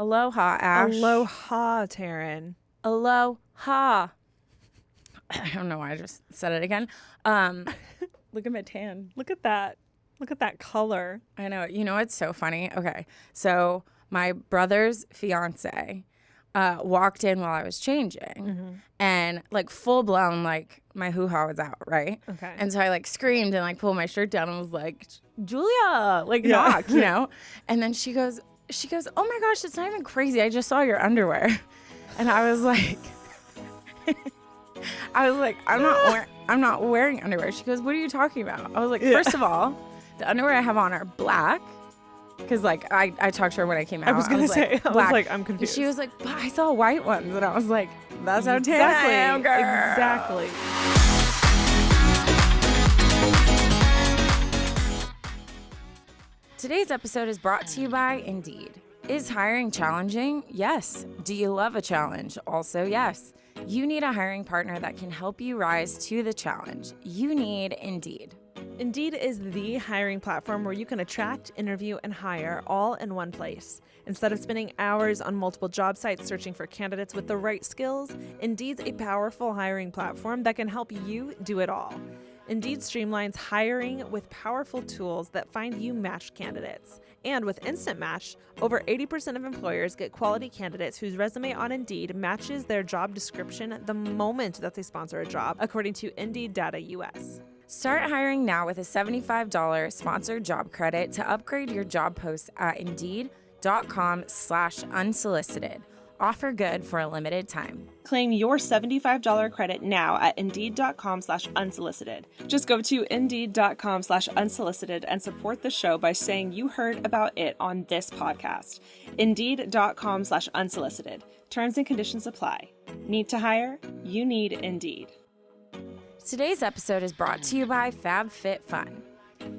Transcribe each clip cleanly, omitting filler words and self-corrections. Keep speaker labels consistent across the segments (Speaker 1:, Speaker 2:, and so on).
Speaker 1: Aloha, Ash.
Speaker 2: Aloha, Taryne.
Speaker 1: Aloha. I don't know why I just said it again. Look at my tan.
Speaker 2: Look at that. Look at that color.
Speaker 1: I know. You know, it's so funny. Okay. So my brother's fiance walked in while I was changing and like full blown, like my hoo-ha was out, right?
Speaker 2: Okay.
Speaker 1: And so I like screamed and like pulled my shirt down and was like, Julia, like knock, you know? And then she goes, oh my gosh, it's not even crazy. I just saw your underwear. And I was like, I'm not wearing underwear. She goes, what are you talking about? I was like, first of all, the underwear I have on are black. Because, like, I talked to her when I came out.
Speaker 2: I was going to say,
Speaker 1: black.
Speaker 2: I was like, I'm confused.
Speaker 1: And she was like, but I saw white ones. And I was like, that's how tan I am, girl.
Speaker 2: Exactly.
Speaker 1: Today's episode is brought to you by Indeed. Is hiring challenging? Yes. Do you love a challenge? Also, yes. You need a hiring partner that can help you rise to the challenge. You need Indeed.
Speaker 2: Indeed is the hiring platform where you can attract, interview, and hire all in one place. Instead of spending hours on multiple job sites searching for candidates with the right skills, Indeed's a powerful hiring platform that can help you do it all. Indeed streamlines hiring with powerful tools that find you matched candidates. And with Instant Match, over 80% of employers get quality candidates whose resume on Indeed matches their job description the moment that they sponsor a job, according to Indeed Data US.
Speaker 1: Start hiring now with a $75 sponsored job credit to upgrade your job posts at Indeed.com/unsolicited. Offer good for a limited time.
Speaker 3: Claim your $75 credit now at Indeed.com/unsolicited. Just go to Indeed.com/unsolicited and support the show by saying you heard about it on this podcast. Indeed.com/unsolicited. Terms and conditions apply. Need to hire? You need Indeed.
Speaker 1: Today's episode is brought to you by FabFitFun.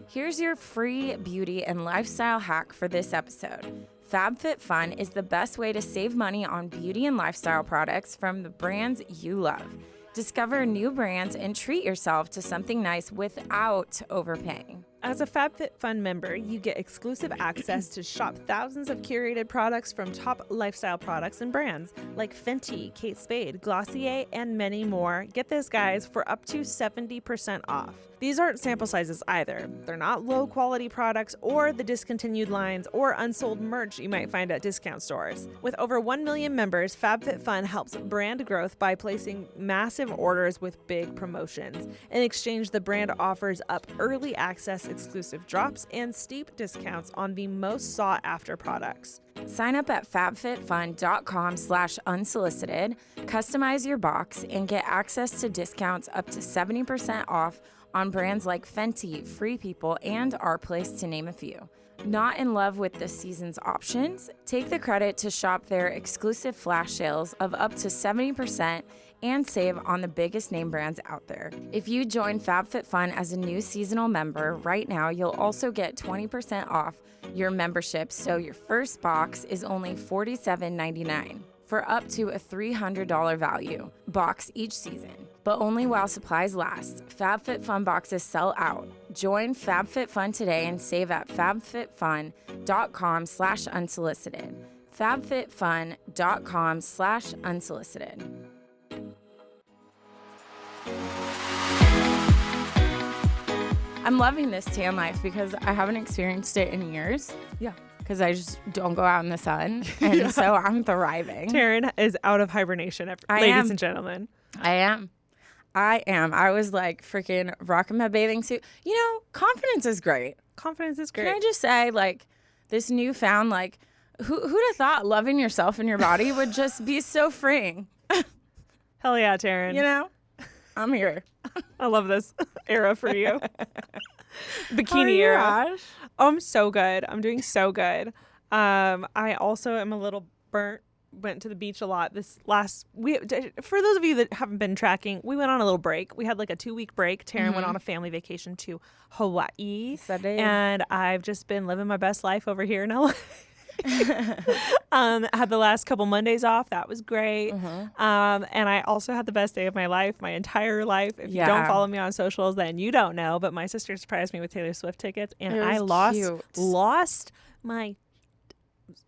Speaker 1: Here's your free beauty and lifestyle hack for this episode. FabFitFun is the best way to save money on beauty and lifestyle products from the brands you love. Discover new brands and treat yourself to something nice without overpaying.
Speaker 2: As a FabFitFun member, you get exclusive access to shop thousands of curated products from top lifestyle products and brands like Fenty, Kate Spade, Glossier, and many more. Get this, guys, for up to 70% off. These aren't sample sizes either. They're not low quality products or the discontinued lines or unsold merch you might find at discount stores. With over 1 million members, FabFitFun helps brand growth by placing massive orders with big promotions. In exchange, the brand offers up early access, exclusive drops, and steep discounts on the most sought after products.
Speaker 1: Sign up at fabfitfun.com/unsolicited, customize your box, and get access to discounts up to 70% off on brands like Fenty, Free People, and Our Place, to name a few. Not in love with this season's options? Take the credit to shop their exclusive flash sales of up to 70% and save on the biggest name brands out there. If you join FabFitFun as a new seasonal member right now, you'll also get 20% off your membership, so your first box is only $47.99 for up to a $300 value box each season, but only while supplies last. FabFitFun boxes sell out. Join FabFitFun today and save at fabfitfun.com/unsolicited. fabfitfun.com/unsolicited. I'm loving this tan life because I haven't experienced it in years.
Speaker 2: Yeah.
Speaker 1: Because I just don't go out in the sun. And so I'm thriving.
Speaker 2: Taryne is out of hibernation, ladies and gentlemen.
Speaker 1: I am. I was like freaking rocking my bathing suit. You know, confidence is great.
Speaker 2: Confidence is great.
Speaker 1: Can I just say, like, this newfound, like, who'd have thought loving yourself and your body would just be so freeing?
Speaker 2: Hell yeah, Taryne.
Speaker 1: You know? I'm here.
Speaker 2: I love this era for you. Bikini era.
Speaker 1: Ash?
Speaker 2: Oh, I'm so good. I'm doing so good. I also am a little burnt. Went to the beach a lot this last week. For those of you that haven't been tracking, we went on a little break. We had like a 2-week break. Taryne went on a family vacation to Hawaii. And I've just been living my best life over here in LA. I had the last couple Mondays off. That was great. And I also had the best day of my life, my entire life. If you don't follow me on socials, then you don't know. But my sister surprised me with Taylor Swift tickets, and I lost my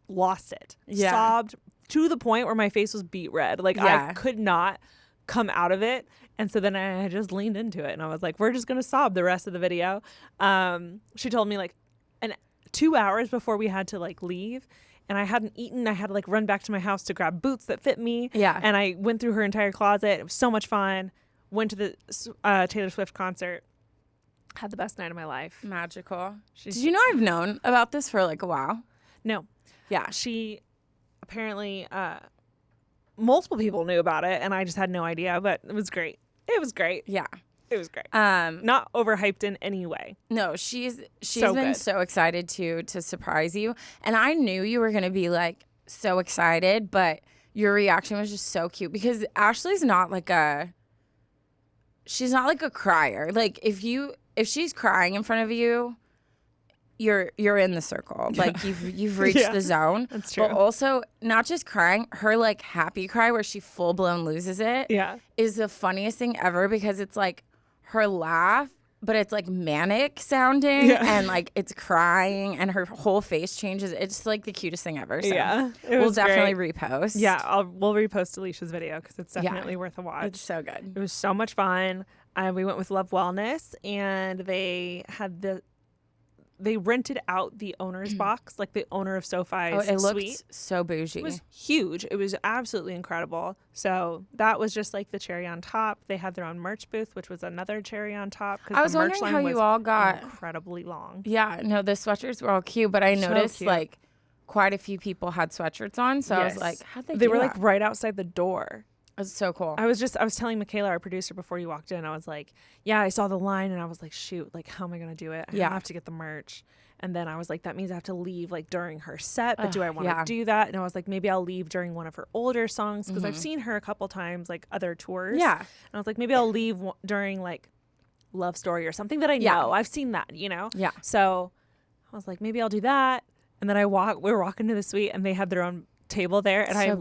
Speaker 2: lost it.
Speaker 1: Yeah.
Speaker 2: Sobbed to the point where my face was beet red. Like I could not come out of it. And so then I just leaned into it and I was like, we're just going to sob the rest of the video. She told me like 2 hours before we had to like leave, and I hadn't eaten. I had to like run back to my house to grab boots that fit me.
Speaker 1: Yeah.
Speaker 2: And I went through her entire closet. It was so much fun. Went to the Taylor Swift concert. Had the best night of my life.
Speaker 1: Magical. Did you know I've known about this for like a while?
Speaker 2: No.
Speaker 1: Yeah.
Speaker 2: She apparently, multiple people knew about it, and I just had no idea, but it was great. It was great.
Speaker 1: Yeah.
Speaker 2: It was great. Not overhyped in any way.
Speaker 1: No, she's
Speaker 2: So
Speaker 1: been
Speaker 2: good.
Speaker 1: so excited to surprise you. And I knew you were going to be like so excited, but your reaction was just so cute because Ashley's not like she's not like a crier. Like if she's crying in front of you, you're in the circle. Like you've reached the zone.
Speaker 2: That's true.
Speaker 1: But also not just crying, her like happy cry where she full blown loses it is the funniest thing ever because it's like her laugh, but it's like manic sounding and like it's crying and her whole face changes. It's like the cutest thing ever. So we'll definitely repost.
Speaker 2: Yeah, we'll repost Alicia's video because it's definitely worth a watch.
Speaker 1: It's so good.
Speaker 2: It was so much fun. We went with Love Wellness, and they rented out the owner's box, like the owner of SoFi's
Speaker 1: it looked
Speaker 2: suite.
Speaker 1: so bougie.
Speaker 2: It was huge. It was absolutely incredible. So that was just like the cherry on top. They had their own merch booth, which was another cherry on top.
Speaker 1: I was
Speaker 2: the merch
Speaker 1: wondering
Speaker 2: line
Speaker 1: how
Speaker 2: was
Speaker 1: you all got
Speaker 2: incredibly long.
Speaker 1: Yeah, no, the sweatshirts were all cute, but I noticed
Speaker 2: cute.
Speaker 1: like quite a few people had sweatshirts on. So I was like, how'd they
Speaker 2: They
Speaker 1: do
Speaker 2: were
Speaker 1: that?
Speaker 2: like right outside the door.
Speaker 1: It was so cool.
Speaker 2: I was telling Michaela, our producer, before you walked in, I was like, yeah, I saw the line and I was like, shoot, like, how am I going to do it? I have to get the merch. And then I was like, that means I have to leave like during her set, but do I want to do that? And I was like, maybe I'll leave during one of her older songs because I've seen her a couple times, like other tours.
Speaker 1: Yeah.
Speaker 2: And I was like, maybe I'll leave during like Love Story or something that I know. I've seen that, you know?
Speaker 1: Yeah.
Speaker 2: So I was like, maybe I'll do that. And then we were walking to the suite and they had their own table there, and I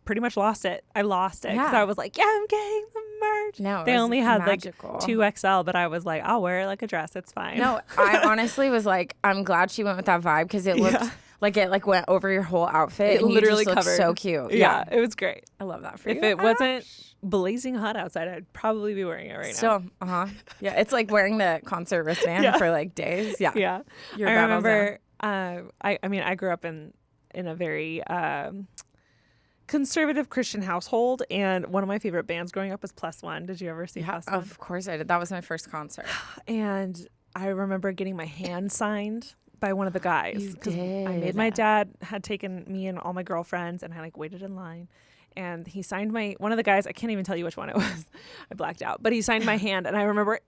Speaker 2: pretty much lost it. I lost it because I was like, yeah, I'm getting the merch.
Speaker 1: No,
Speaker 2: they only had
Speaker 1: magical.
Speaker 2: like 2XL, but I was like, I'll wear it like a dress. It's fine.
Speaker 1: No, I honestly was like, I'm glad she went with that vibe because it looked like it like went over your whole outfit.
Speaker 2: It
Speaker 1: and
Speaker 2: literally
Speaker 1: you just
Speaker 2: covered.
Speaker 1: So cute.
Speaker 2: Yeah, it was great.
Speaker 1: I love that for
Speaker 2: if
Speaker 1: you.
Speaker 2: If it wasn't blazing hot outside, I'd probably be wearing it right
Speaker 1: now. Still, yeah, it's like wearing the concert wristband for like days. Yeah,
Speaker 2: yeah. I remember. I mean, I grew up in a very conservative Christian household, and one of my favorite bands growing up was Plus One. Did you ever see Plus One?
Speaker 1: Of course I did. That was my first concert.
Speaker 2: And I remember getting my hand signed by one of the guys.
Speaker 1: You did.
Speaker 2: My dad had taken me and all my girlfriends, and I like waited in line. And he signed one of the guys, I can't even tell you which one it was. I blacked out. But he signed my hand, and I remember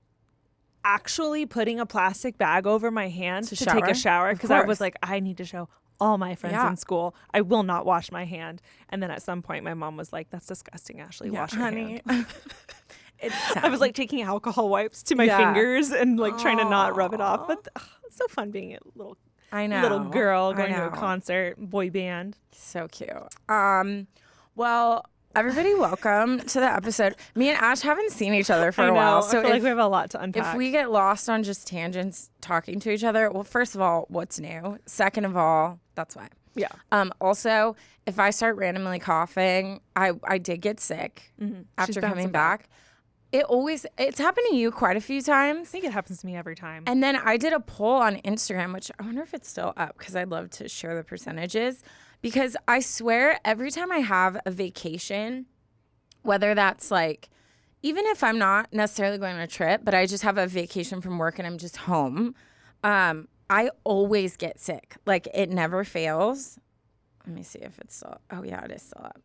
Speaker 2: actually putting a plastic bag over my hand to take a shower because I was like, I need to show all my friends in school I will not wash my hand. And then at some point my mom was like, that's disgusting, Ashley, wash your hand. I was like taking alcohol wipes to my fingers and like trying to not rub it off, but it's so fun being a little girl going to a concert, boy band.
Speaker 1: So cute. Well, everybody, welcome to the episode. Me and Ash haven't seen each other for a while, so
Speaker 2: I feel like we have a lot to unpack.
Speaker 1: If we get lost on just tangents talking to each other, well, first of all, what's new? Second of all, that's why.
Speaker 2: Yeah.
Speaker 1: Also, if I start randomly coughing, I did get sick after coming back. It's happened to you quite a few times.
Speaker 2: I think it happens to me every time.
Speaker 1: And then I did a poll on Instagram, which I wonder if it's still up because I'd love to share the percentages. Because I swear every time I have a vacation, whether that's like, even if I'm not necessarily going on a trip, but I just have a vacation from work and I'm just home, I always get sick. Like it never fails. Let me see if it's still, oh yeah, it is still up.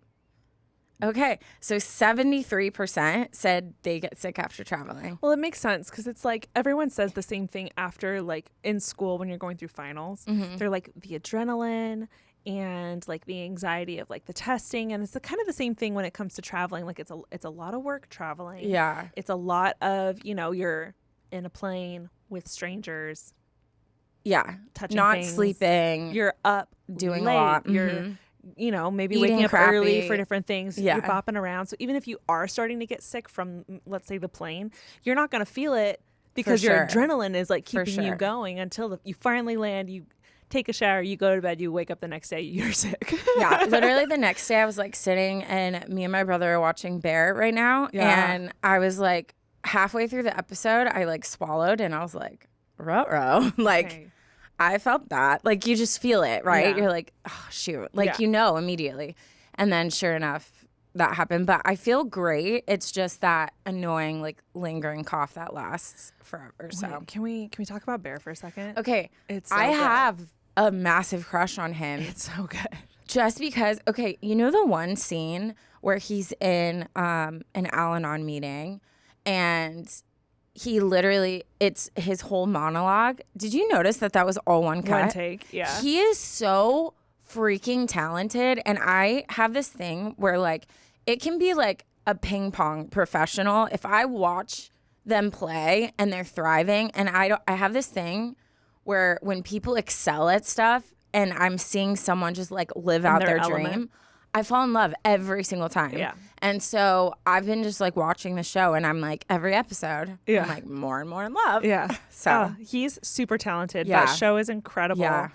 Speaker 1: Okay, so 73% said they get sick after traveling.
Speaker 2: Well, it makes sense because it's like everyone says the same thing after, like in school when you're going through finals. They're like the adrenaline and like the anxiety of like the testing, and it's kind of the same thing when it comes to traveling. Like it's a lot of work traveling.
Speaker 1: Yeah,
Speaker 2: it's a lot of, you're in a plane with strangers.
Speaker 1: Yeah,
Speaker 2: touching
Speaker 1: not
Speaker 2: things.
Speaker 1: Sleeping.
Speaker 2: You're up
Speaker 1: doing
Speaker 2: late.
Speaker 1: a lot.
Speaker 2: You're maybe
Speaker 1: Eating
Speaker 2: waking up
Speaker 1: crappy.
Speaker 2: early for different things.
Speaker 1: Yeah.
Speaker 2: You're bopping around. So even if you are starting to get sick from, let's say, the plane, you're not going to feel it because your adrenaline is like keeping you going until you finally land. You take a shower, you go to bed, you wake up the next day, you're sick.
Speaker 1: Yeah, literally the next day I was like sitting and me and my brother are watching Bear right now.
Speaker 2: Yeah.
Speaker 1: And I was like halfway through the episode, I like swallowed and I was like, ruh-roh. Like,
Speaker 2: Okay.
Speaker 1: I felt that. Like, you just feel it, right?
Speaker 2: Yeah.
Speaker 1: You're like, oh, shoot. Like,
Speaker 2: Yeah.
Speaker 1: you know immediately. And then sure enough, that happened. But I feel great. It's just that annoying, like, lingering cough that lasts forever. So,
Speaker 2: Wait, can we talk about Bear for a second?
Speaker 1: okay.
Speaker 2: It's so
Speaker 1: I
Speaker 2: good.
Speaker 1: have a massive crush on him.
Speaker 2: It's so good.
Speaker 1: Just because, okay, you know the one scene where he's in an Al-Anon meeting and he literally, it's his whole monologue. Did you notice that was all one cut?
Speaker 2: One take, yeah.
Speaker 1: He is so freaking talented. And I have this thing where like, it can be like a ping pong professional. If I watch them play and they're thriving, and I have this thing where when people excel at stuff and I'm seeing someone just like live out their dream, I fall in love every single time.
Speaker 2: Yeah.
Speaker 1: And so I've been just like watching the show and I'm like every episode, I'm like more and more in love.
Speaker 2: Yeah.
Speaker 1: So
Speaker 2: he's super talented.
Speaker 1: Yeah.
Speaker 2: That show is incredible.
Speaker 1: Yeah.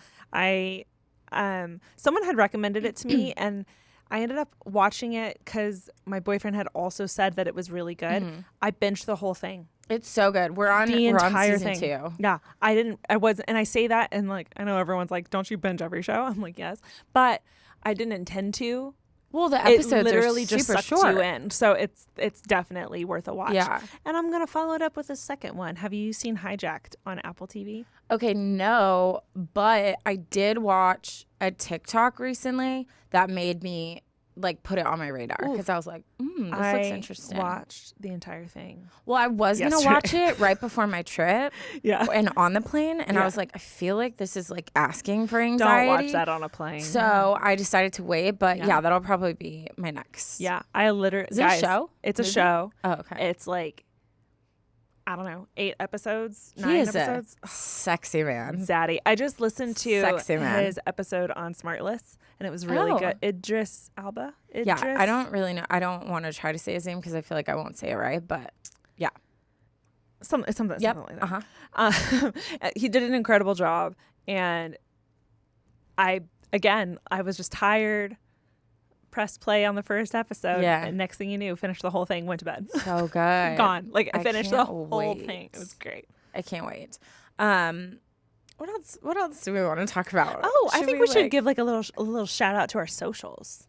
Speaker 2: Someone had recommended it to me and I ended up watching it because my boyfriend had also said that it was really good. I binged the whole thing.
Speaker 1: It's so good. We're on
Speaker 2: Entire
Speaker 1: season
Speaker 2: thing.
Speaker 1: 2.
Speaker 2: Yeah. I wasn't, and I say that and like, I know everyone's like, don't you binge every show? I'm like, yes. But I didn't intend to.
Speaker 1: Well, the episodes
Speaker 2: it literally
Speaker 1: are
Speaker 2: just
Speaker 1: super
Speaker 2: sucked
Speaker 1: short.
Speaker 2: you in. So it's definitely worth a watch.
Speaker 1: Yeah.
Speaker 2: And I'm going to follow it up with a second one. Have you seen Hijacked on Apple TV?
Speaker 1: Okay, no, but I did watch a TikTok recently that made me like put it on my radar because I was like, this looks interesting.
Speaker 2: I watched the entire thing.
Speaker 1: Well, I was going to watch it right before my trip and on the plane. And I was like, I feel like this is like asking for anxiety.
Speaker 2: Don't watch that on a plane.
Speaker 1: So I decided to wait. But yeah, that'll probably be my next.
Speaker 2: Yeah, I literally.
Speaker 1: Is it a show?
Speaker 2: It's a show.
Speaker 1: Oh, okay.
Speaker 2: It's like, I don't know, 8 episodes,
Speaker 1: He
Speaker 2: 9
Speaker 1: is
Speaker 2: episodes.
Speaker 1: a sexy man.
Speaker 2: Zaddy. I just listened to
Speaker 1: Sexy man.
Speaker 2: his episode on Smartless, and it was really good. Idris Elba.
Speaker 1: Yeah, I don't really know. I don't want to try to say his name because I feel like I won't say it right. But yeah,
Speaker 2: something like that.
Speaker 1: Uh-huh.
Speaker 2: He did an incredible job, and I was just tired. Pressed play on the first episode.
Speaker 1: Yeah.
Speaker 2: And next thing you knew, finished the whole thing, went to bed.
Speaker 1: So good.
Speaker 2: Gone. Like I finished the
Speaker 1: can't
Speaker 2: whole
Speaker 1: wait.
Speaker 2: thing. It was great.
Speaker 1: I can't wait. What else do we want to talk about?
Speaker 2: Oh, I think we should give like a little shout out to our socials.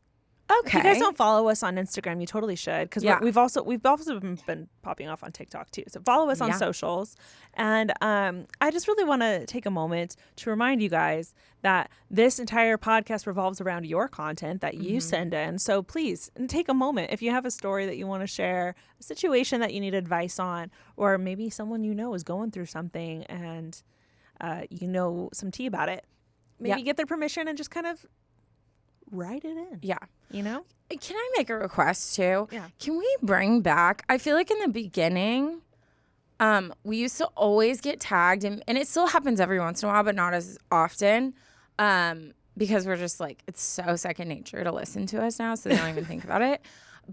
Speaker 1: Okay.
Speaker 2: If you guys don't follow us on Instagram, you totally should, because we've also been popping off on TikTok too. So follow us on socials, and I just really want to take a moment to remind you guys that this entire podcast revolves around your content that you send in. So please take a moment if you have a story that you want to share, a situation that you need advice on, or maybe someone you know is going through something and you know some tea about it. Maybe get their permission and just kind of write it in.
Speaker 1: Yeah.
Speaker 2: You know?
Speaker 1: Can I make a request too?
Speaker 2: Yeah.
Speaker 1: Can we bring back, I feel like in the beginning, we used to always get tagged, and it still happens every once in a while, but not as often, because we're just like, it's so second nature to listen to us now, so they don't even think about it.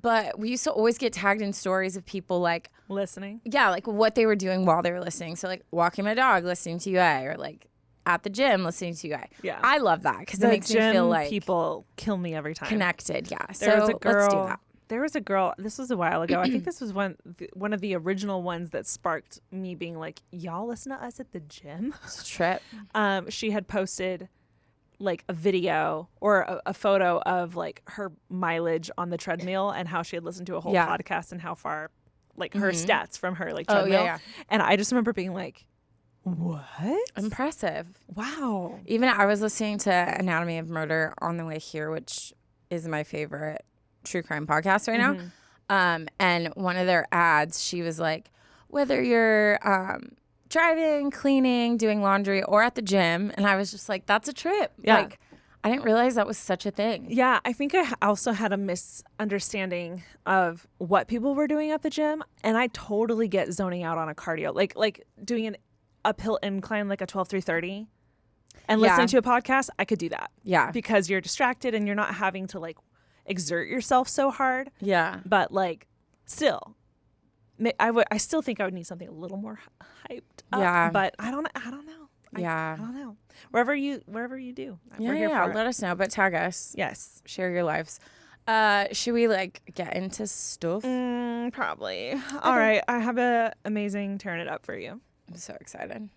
Speaker 1: But we used to always get tagged in stories of people like
Speaker 2: Listening.
Speaker 1: Yeah, like what they were doing while they were listening. So like walking my dog, listening to UA, or like at the gym listening to UA.
Speaker 2: Yeah.
Speaker 1: I love that because it makes me feel like
Speaker 2: people kill me every time.
Speaker 1: Connected. Yeah.
Speaker 2: There was a girl,
Speaker 1: let's do that.
Speaker 2: There was a girl, this was a while ago. I think this was one of the original ones that sparked me being like, y'all listen to us at the gym?
Speaker 1: It's a trip.
Speaker 2: She had posted like a video or a photo of like her mileage on the treadmill and how she had listened to a whole podcast and how far, like her stats from her like treadmill.
Speaker 1: Yeah.
Speaker 2: And I just remember being like, what?
Speaker 1: Impressive.
Speaker 2: Wow.
Speaker 1: Even I was listening to Anatomy of Murder on the way here, which is my favorite true crime podcast right now. And one of their ads, she was like, whether you're driving, cleaning, doing laundry, or at the gym. And I was just like, that's a trip.
Speaker 2: Yeah.
Speaker 1: Like, I didn't realize that was such a thing.
Speaker 2: Yeah, I think I also had a misunderstanding of what people were doing at the gym. And I totally get zoning out on a cardio. Like doing an uphill incline like a 12-3-30 and listening to a podcast, I could do that.
Speaker 1: Yeah.
Speaker 2: Because you're distracted and you're not having to like exert yourself so hard.
Speaker 1: Yeah.
Speaker 2: But like still, I still think I would need something a little more hyped up.
Speaker 1: Yeah.
Speaker 2: But I don't know. I don't know. Wherever you do. We're here
Speaker 1: Yeah.
Speaker 2: for it.
Speaker 1: Let us know, but tag us.
Speaker 2: Yes.
Speaker 1: Share your lives. Should we get into stuff?
Speaker 2: Probably. All right. I have an amazing Turn It Up for you.
Speaker 1: I'm so excited.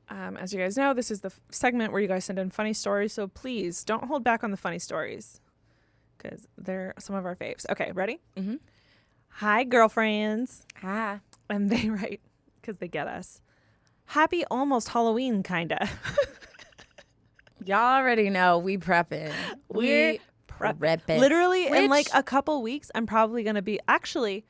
Speaker 2: As you guys know, this is the segment where you guys send in funny stories. So please don't hold back on the funny stories because they're some of our faves. Okay, ready?
Speaker 1: Mm-hmm.
Speaker 2: Hi, girlfriends.
Speaker 1: Ah.
Speaker 2: And they write, because they get us, happy almost Halloween, kinda.
Speaker 1: Y'all already know we prepping.
Speaker 2: We're
Speaker 1: prepping.
Speaker 2: Literally in
Speaker 1: Which-
Speaker 2: a couple weeks, I'm probably going to be, actually,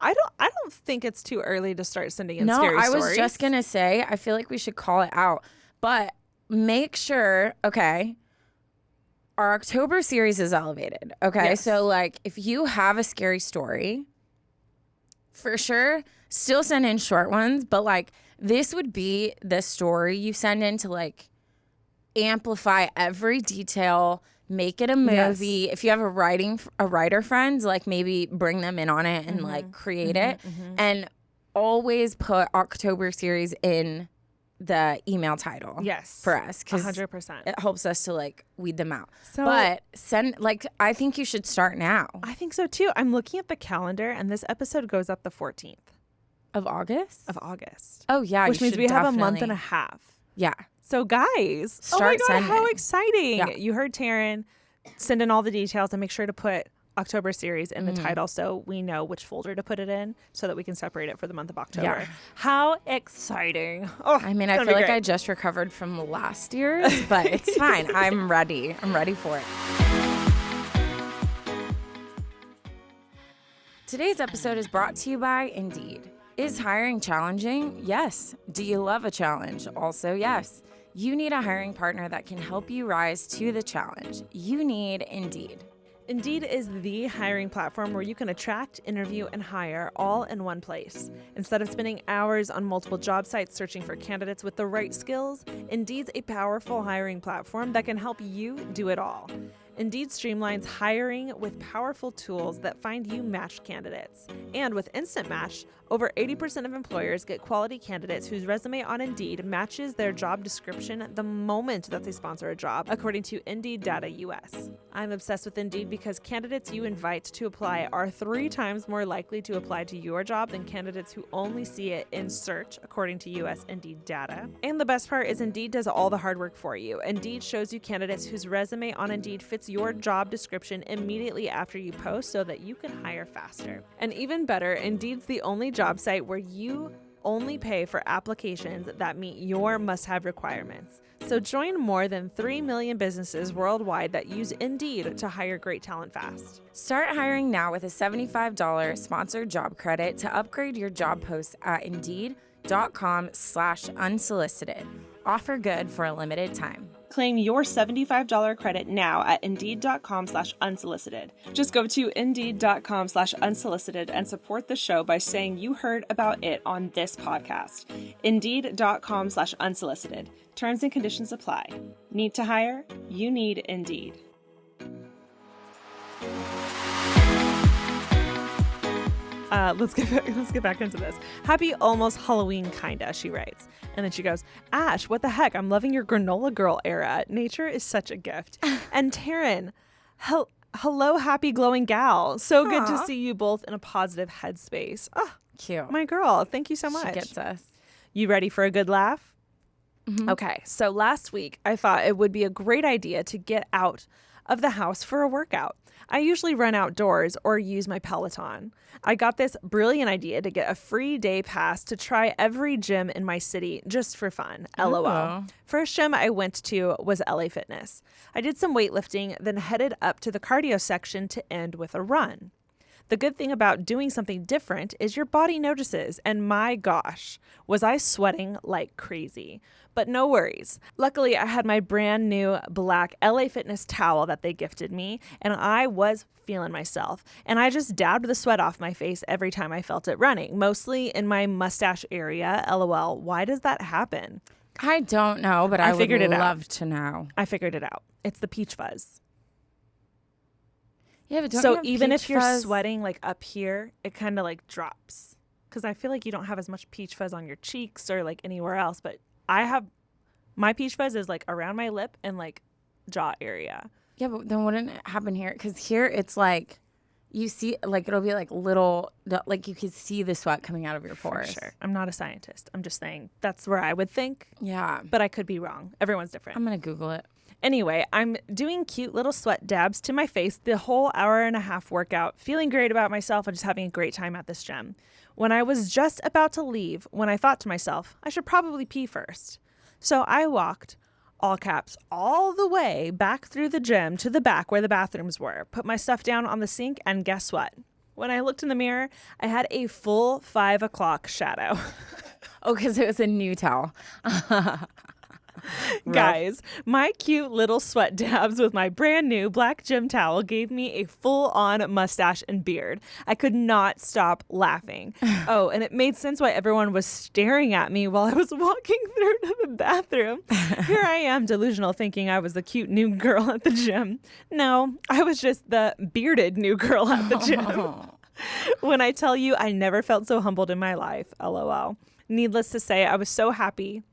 Speaker 2: I don't think it's too early to start sending in scary stories.
Speaker 1: No, I was just going to say, I feel like we should call it out. But make sure, okay, our October series is elevated. Okay,
Speaker 2: Yes.
Speaker 1: so if you have a scary story, for sure, still send in short ones. But this would be the story you send in to amplify every detail, make it a movie.
Speaker 2: Yes.
Speaker 1: If you have a writer friend, maybe bring them in on it and create it. And always put October series in the email title.
Speaker 2: Yes.
Speaker 1: For us, because
Speaker 2: 100%.
Speaker 1: it helps us to weed them out.
Speaker 2: So-
Speaker 1: but send I think you should start now.
Speaker 2: I think so too. I'm looking at the calendar, and this episode goes up the 14th
Speaker 1: Of August?
Speaker 2: of August.
Speaker 1: Oh yeah,
Speaker 2: Which
Speaker 1: you
Speaker 2: means
Speaker 1: should
Speaker 2: we have a month and a
Speaker 1: definitely-
Speaker 2: half.
Speaker 1: Yeah.
Speaker 2: So guys, oh
Speaker 1: Start
Speaker 2: my God, how
Speaker 1: sending.
Speaker 2: exciting.
Speaker 1: Yeah.
Speaker 2: You heard Taryne. Send in all the details and make sure to put October series in the
Speaker 1: Mm-hmm.
Speaker 2: title so we know which folder to put it in so that we can separate it for the month of October.
Speaker 1: Yeah.
Speaker 2: How exciting. Oh,
Speaker 1: I mean, I
Speaker 2: it's gonna
Speaker 1: feel
Speaker 2: be
Speaker 1: like I
Speaker 2: great.
Speaker 1: just recovered from last year's, but it's fine. I'm ready. I'm ready for it. Today's episode is brought to you by Indeed. Is hiring challenging? Yes. Do you love a challenge? Also, yes. You need a hiring partner that can help you rise to the challenge. You need Indeed.
Speaker 2: Indeed is the hiring platform where you can attract, interview, and hire all in one place. Instead of spending hours on multiple job sites searching for candidates with the right skills, Indeed's a powerful hiring platform that can help you do it all. Indeed streamlines hiring with powerful tools that find you matched candidates. And with Instant Match, over 80% of employers get quality candidates whose resume on Indeed matches their job description the moment that they sponsor a job, according to Indeed Data US. I'm obsessed with Indeed because candidates you invite to apply are 3 times more likely to apply to your job than candidates who only see it in search, according to US Indeed data. And the best part is Indeed does all the hard work for you. Indeed shows you candidates whose resume on Indeed fits your job description immediately after you post so that you can hire faster. And even better, Indeed's the only job site where you only pay for applications that meet your must-have requirements. So join more than 3 million businesses worldwide that use Indeed to hire great talent fast.
Speaker 1: Start hiring now with a $75 sponsored job credit to upgrade your job post at Indeed.com/unsolicited. Offer good for a limited time.
Speaker 3: Claim your $75 credit now at Indeed.com/unsolicited. Just go to Indeed.com/unsolicited and support the show by saying you heard about it on this podcast. Indeed.com/unsolicited. Terms and conditions apply. Need to hire? You need Indeed.
Speaker 2: Let's get back into this. Happy almost Halloween, kinda, she writes. And then she goes, Ash, what the heck? I'm loving your granola girl era. Nature is such a gift. And Taryne, hello, happy glowing gal. So good to
Speaker 1: Aw.
Speaker 2: see you both in a positive headspace. Oh,
Speaker 1: Cute.
Speaker 2: my girl, thank you so much.
Speaker 1: She gets us.
Speaker 2: You ready for a good laugh?
Speaker 1: Mm-hmm.
Speaker 2: Okay, so last week I thought it would be a great idea to get out of the house for a workout. I usually run outdoors or use my Peloton. I got this brilliant idea to get a free day pass to try every gym in my city just for fun. LOL.
Speaker 1: Ooh.
Speaker 2: First gym I went to was LA Fitness. I did some weightlifting, then headed up to the cardio section to end with a run. The good thing about doing something different is your body notices, and my gosh, was I sweating like crazy. But no worries. Luckily, I had my brand new black LA Fitness towel that they gifted me, and I was feeling myself. And I just dabbed the sweat off my face every time I felt it running, mostly in my mustache area. LOL, why does that happen?
Speaker 1: I don't know, but I
Speaker 2: figured
Speaker 1: would
Speaker 2: it out.
Speaker 1: love to know.
Speaker 2: I figured it out. It's the peach fuzz.
Speaker 1: Yeah, but don't you
Speaker 2: So
Speaker 1: have
Speaker 2: even if
Speaker 1: peach
Speaker 2: you're
Speaker 1: fuzz?
Speaker 2: sweating like up here, it kind of like drops. Because I feel like you don't have as much peach fuzz on your cheeks or like anywhere else. But I have My peach fuzz is like around my lip and like jaw area.
Speaker 1: Yeah, but then wouldn't it happen here? Because here it's like you see, like it'll be like little, like you could see the sweat coming out of your pores.
Speaker 2: For sure. I'm not a scientist. I'm just saying that's where I would think.
Speaker 1: Yeah.
Speaker 2: But I could be wrong. Everyone's different.
Speaker 1: I'm going to Google it.
Speaker 2: Anyway, I'm doing cute little sweat dabs to my face the whole hour and a half workout, feeling great about myself and just having a great time at this gym. When I was just about to leave, when I thought to myself, I should probably pee first. So I walked, all caps, all the way back through the gym to the back where the bathrooms were, put my stuff down on the sink, and guess what? When I looked in the mirror, I had a full 5 o'clock shadow.
Speaker 1: Oh, because it was a new towel.
Speaker 2: Guys, my cute little sweat dabs with my brand new black gym towel gave me a full-on mustache and beard. I could not stop laughing. Oh, and it made sense why everyone was staring at me while I was walking through to the bathroom. Here I am, delusional, thinking I was the cute new girl at the gym. No, I was just the bearded new girl at the gym. When I tell you I never felt so humbled in my life, LOL. Needless to say, I was so happy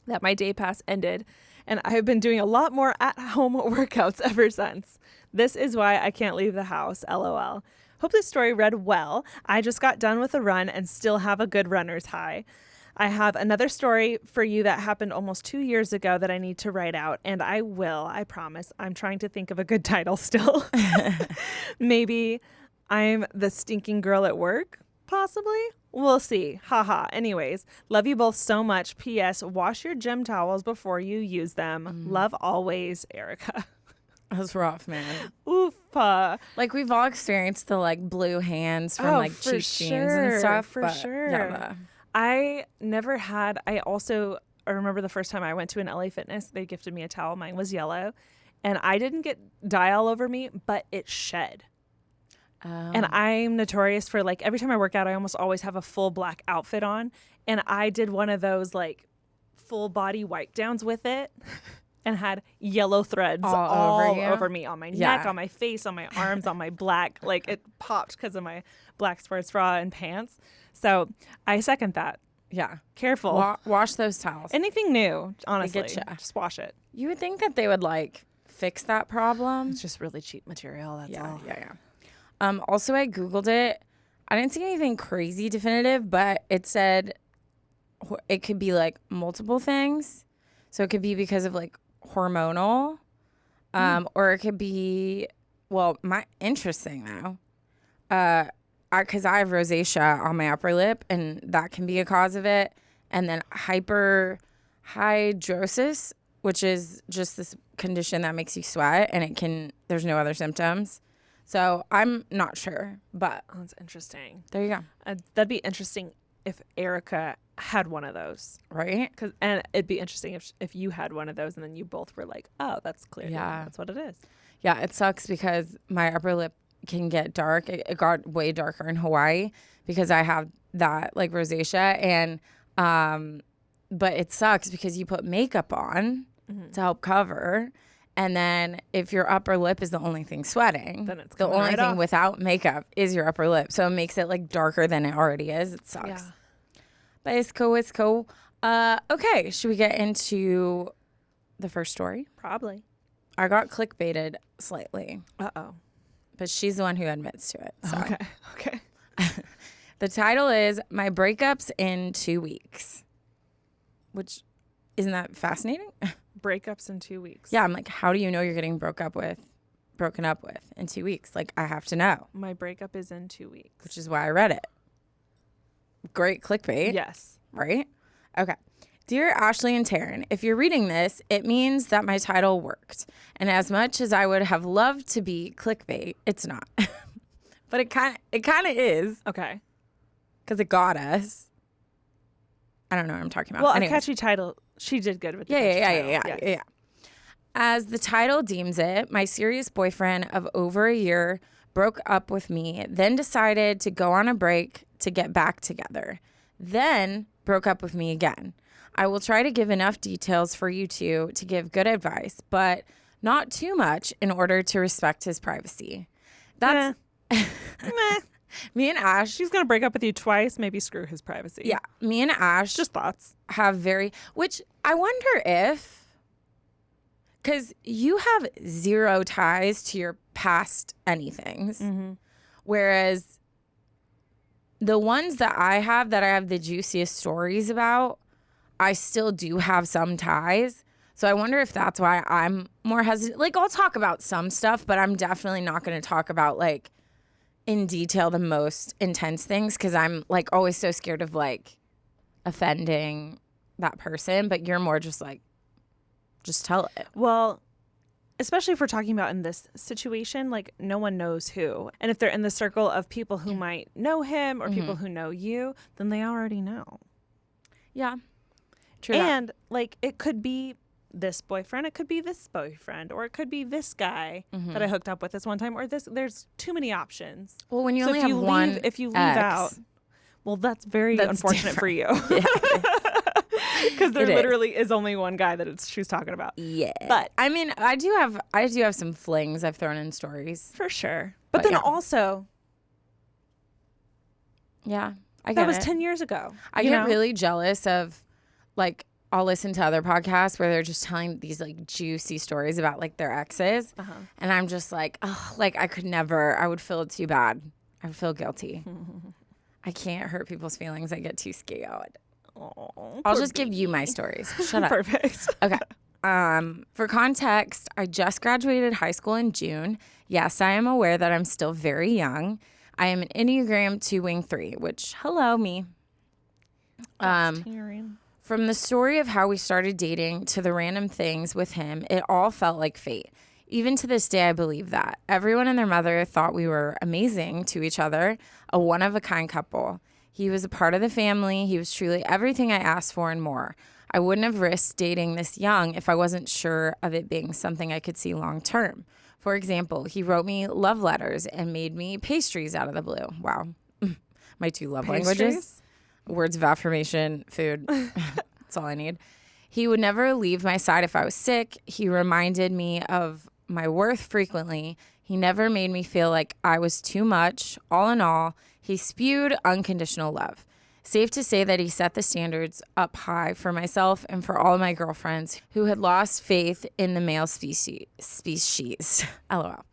Speaker 2: that my day pass ended, and I have been doing a lot more at-home workouts ever since. This is why I can't leave the house, LOL. Hope this story read well. I just got done with a run and still have a good runner's high. I have another story for you that happened almost 2 years ago that I need to write out, and I will, I promise. I'm trying to think of a good title still. Maybe I'm the stinking girl at work? Possibly. We'll see. Haha. Anyways, love you both so much. P.S. Wash your gym towels before you use them. Love always, Erica.
Speaker 1: That's rough, man.
Speaker 2: Oof.
Speaker 1: Like we've all experienced the like blue hands from like cheap jeans and stuff.
Speaker 2: For sure.
Speaker 1: Yeah,
Speaker 2: I never had. I remember the first time I went to an LA Fitness, they gifted me a towel. Mine was yellow, and I didn't get dye all over me, but it shed. And I'm notorious for like every time I work out, I almost always have a full black outfit on. And I did one of those like full body wipe downs with it and had yellow threads all over me, on my neck, on my face, on my arms, on my black. Like it popped because of my black sports bra and pants. So I second that.
Speaker 1: Yeah.
Speaker 2: Careful.
Speaker 1: Wash those towels.
Speaker 2: Anything new, honestly. Just wash it.
Speaker 1: You would think that they would like fix that problem.
Speaker 2: It's just really cheap material. That's all.
Speaker 1: Yeah. Also, I Googled it. I didn't see anything crazy definitive, but it said it could be like multiple things. So it could be because of like hormonal, or it could be, interesting though. Because I have rosacea on my upper lip, and that can be a cause of it. And then hyperhidrosis, which is just this condition that makes you sweat, and there's no other symptoms. So I'm not sure, but
Speaker 2: that's interesting.
Speaker 1: There you go.
Speaker 2: That'd be interesting if Erica had one of those,
Speaker 1: right?
Speaker 2: And it'd be interesting if you had one of those, and then you both were like, "Oh, that's clear. Yeah, that's what it is."
Speaker 1: Yeah, it sucks because my upper lip can get dark. It got way darker in Hawaii because I have that like rosacea, and but it sucks because you put makeup on to help cover. And then if your upper lip is the only thing sweating, then it's the only thing without makeup is your upper lip. So it makes it like darker than it already is. It sucks. Yeah. But it's cool. Okay, should we get into the first story?
Speaker 2: Probably.
Speaker 1: I got clickbaited slightly.
Speaker 2: Uh-oh.
Speaker 1: But she's the one who admits to it. So.
Speaker 2: Okay.
Speaker 1: The title is My Breakups in 2 Weeks. Which, isn't that fascinating?
Speaker 2: Breakups in 2 weeks.
Speaker 1: Yeah, I'm like, how do you know you're getting broken up with in 2 weeks? Like, I have to know.
Speaker 2: My breakup is in 2 weeks.
Speaker 1: Which is why I read it. Great clickbait.
Speaker 2: Yes.
Speaker 1: Right? Okay. Dear Ashley and Taryne, if you're reading this, it means that my title worked. And as much as I would have loved to be clickbait, it's not. But it kind of is.
Speaker 2: Okay.
Speaker 1: Because it got us. I don't know what I'm talking about.
Speaker 2: Well, anyways. A catchy title. She did good with the catchy title.
Speaker 1: Yeah. As the title deems it, my serious boyfriend of over a year broke up with me, then decided to go on a break to get back together, then broke up with me again. I will try to give enough details for you two to give good advice, but not too much in order to respect his privacy. That's Me and Ash,
Speaker 2: She's going to break up with you twice, maybe screw his privacy.
Speaker 1: yeah, me and Ash
Speaker 2: Just thoughts.
Speaker 1: have which I wonder if, because you have zero ties to your past anythings, whereas the ones that I have the juiciest stories about, I still do have some ties. So I wonder if that's why I'm more hesitant. Like, I'll talk about some stuff, but I'm definitely not going to talk about, like, in detail the most intense things, because I'm, like, always so scared of, like, offending that person. But you're more just like, just tell it.
Speaker 2: Well, especially if we're talking about in this situation, like, no one knows who. And if they're in the circle of people who might know him or people who know you, then they already know.
Speaker 1: Yeah. True.
Speaker 2: And, like, it could be this boyfriend, it could be this boyfriend, or it could be this guy that I hooked up with this one time, or this. There's too many options.
Speaker 1: Well, when you only have one,
Speaker 2: if you leave out, well, that's unfortunate for you. Because there literally is only one guy that she's talking about.
Speaker 1: Yeah. But I mean, I do have some flings I've thrown in stories.
Speaker 2: For sure. But then also,
Speaker 1: yeah, I get
Speaker 2: that was
Speaker 1: it.
Speaker 2: 10 years ago.
Speaker 1: I get really jealous of, like, I'll listen to other podcasts where they're just telling these, like, juicy stories about, like, their exes. And I'm just like, oh, like, I could never. I would feel too bad. I would feel guilty. I can't hurt people's feelings. I get too scared. I'll just give you my stories. Shut up.
Speaker 2: Perfect.
Speaker 1: Okay. For context, I just graduated high school in June. Yes, I am aware that I'm still very young. I am an Enneagram 2 Wing 3, which, hello, me.
Speaker 2: Taryne.
Speaker 1: From the story of how we started dating to the random things with him, it all felt like fate. Even to this day, I believe that. Everyone and their mother thought we were amazing to each other, a one-of-a-kind couple. He was a part of the family. He was truly everything I asked for and more. I wouldn't have risked dating this young if I wasn't sure of it being something I could see long term. For example, he wrote me love letters and made me pastries out of the blue. Wow. My 2 love languages. Words of affirmation, food. That's all I need. He would never leave my side if I was sick. He reminded me of my worth frequently. He never made me feel like I was too much. All in all, he spewed unconditional love. Safe to say that he set the standards up high for myself and for all of my girlfriends who had lost faith in the male species. LOL.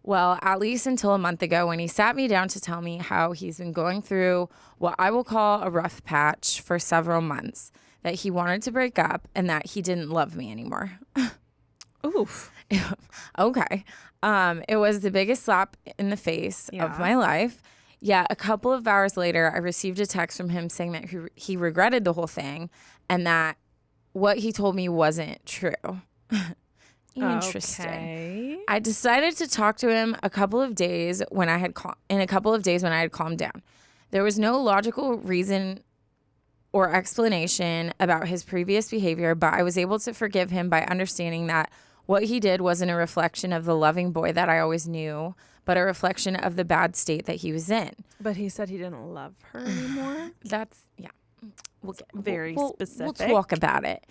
Speaker 1: Well, at least until a month ago when he sat me down to tell me how he's been going through what I will call a rough patch for several months, that he wanted to break up and that he didn't love me anymore.
Speaker 2: Oof.
Speaker 1: Okay. It was the biggest slap in the face of my life. Yeah, a couple of hours later, I received a text from him saying that he regretted the whole thing and that what he told me wasn't true. Interesting.
Speaker 2: Okay.
Speaker 1: I decided to talk to him a couple of days when I had calmed down. There was no logical reason or explanation about his previous behavior, but I was able to forgive him by understanding that what he did wasn't a reflection of the loving boy that I always knew, but a reflection of the bad state that he was in.
Speaker 2: But he said he didn't love her anymore.
Speaker 1: That's, yeah. We'll
Speaker 2: Specific.
Speaker 1: We'll talk about it.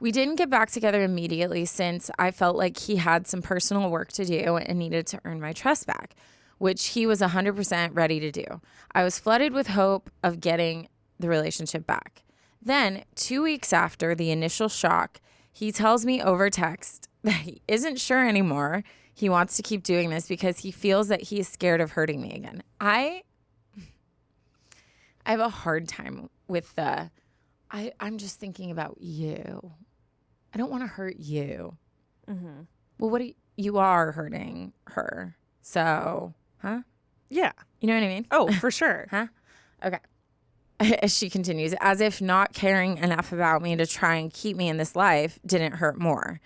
Speaker 1: We didn't get back together immediately since I felt like he had some personal work to do and needed to earn my trust back, which he was 100% ready to do. I was flooded with hope of getting the relationship back. Then, 2 weeks after the initial shock, he tells me over text that he isn't sure anymore. He wants to keep doing this because he feels that he is scared of hurting me again. I have a hard time with I'm just thinking about you. I don't want to hurt you.
Speaker 2: Mm-hmm.
Speaker 1: Well, you are hurting her. So, huh?
Speaker 2: Yeah.
Speaker 1: You know what I mean?
Speaker 2: Oh, for sure.
Speaker 1: Huh? Okay. As she continues, as if not caring enough about me to try and keep me in this life didn't hurt more.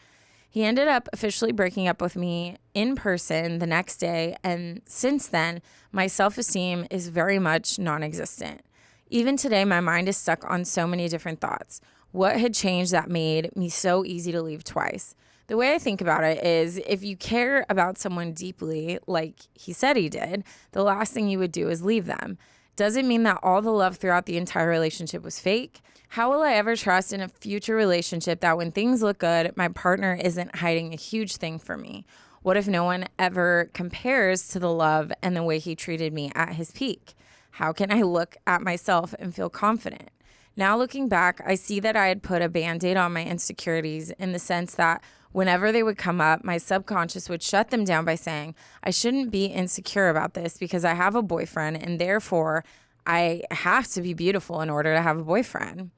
Speaker 1: He ended up officially breaking up with me in person the next day, and since then, my self-esteem is very much non-existent. Even today, my mind is stuck on so many different thoughts. What had changed that made me so easy to leave twice? The way I think about it is if you care about someone deeply, like he said he did, the last thing you would do is leave them. Does it mean that all the love throughout the entire relationship was fake? How will I ever trust in a future relationship that when things look good, my partner isn't hiding a huge thing from me? What if no one ever compares to the love and the way he treated me at his peak? How can I look at myself and feel confident? Now looking back, I see that I had put a Band-Aid on my insecurities in the sense that whenever they would come up, my subconscious would shut them down by saying, I shouldn't be insecure about this because I have a boyfriend and therefore I have to be beautiful in order to have a boyfriend.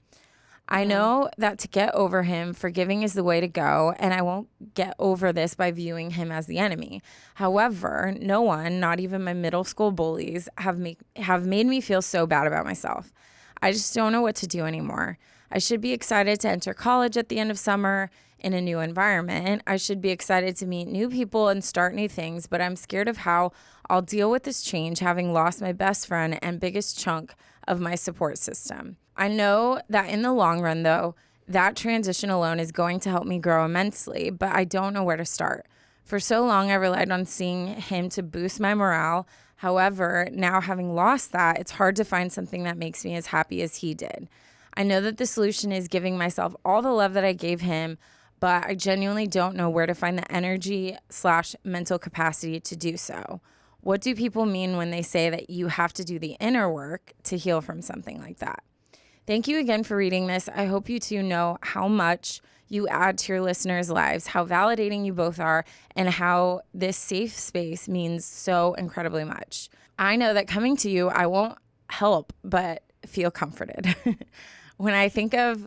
Speaker 1: I know that to get over him, forgiving is the way to go, and I won't get over this by viewing him as the enemy. However, no one, not even my middle school bullies, have made me feel so bad about myself. I just don't know what to do anymore. I should be excited to enter college at the end of summer in a new environment. I should be excited to meet new people and start new things, but I'm scared of how I'll deal with this change, having lost my best friend and biggest chunk of my support system. I know that in the long run, though, that transition alone is going to help me grow immensely, but I don't know where to start. For so long, I relied on seeing him to boost my morale. However, now having lost that, it's hard to find something that makes me as happy as he did. I know that the solution is giving myself all the love that I gave him, but I genuinely don't know where to find the energy/mental capacity to do so. What do people mean when they say that you have to do the inner work to heal from something like that? Thank you again for reading this. I hope you two know how much you add to your listeners' lives, how validating you both are, and how this safe space means so incredibly much. I know that coming to you, I won't help but feel comforted. When I think of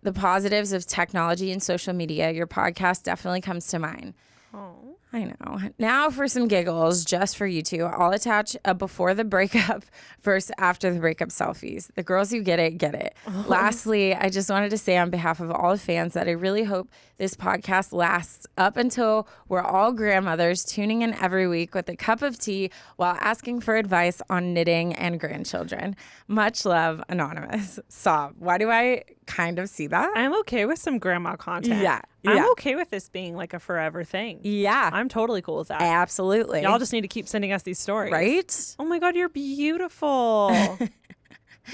Speaker 1: the positives of technology and social media, your podcast definitely comes to mind.
Speaker 2: Oh.
Speaker 1: I know. Now for some giggles, just for you two. I'll attach a before the breakup versus after the breakup selfies. The girls who get it, get it. Lastly, I just wanted to say on behalf of all the fans that I really hope this podcast lasts up until we're all grandmothers tuning in every week with a cup of tea while asking for advice on knitting and grandchildren. Much love, Anonymous. Sob. Why do I kind of see that?
Speaker 2: I'm okay with some grandma content.
Speaker 1: Yeah.
Speaker 2: I'm okay with this being like a forever thing.
Speaker 1: Yeah.
Speaker 2: I'm totally cool with that.
Speaker 1: Absolutely.
Speaker 2: Y'all just need to keep sending us these stories.
Speaker 1: Right?
Speaker 2: Oh my God, you're beautiful.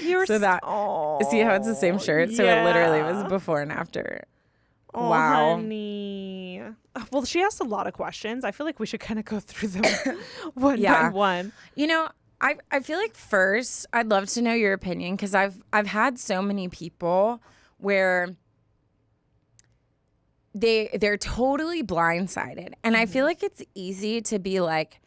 Speaker 2: You're
Speaker 1: so that, see how it's the same shirt? So it literally was before and after.
Speaker 2: Oh,
Speaker 1: wow.
Speaker 2: Honey. Well, she asked a lot of questions. I feel like we should kind of go through them one by one.
Speaker 1: You know, I feel like first I'd love to know your opinion because I've had so many people where they're totally blindsided. And I feel like it's easy to be like,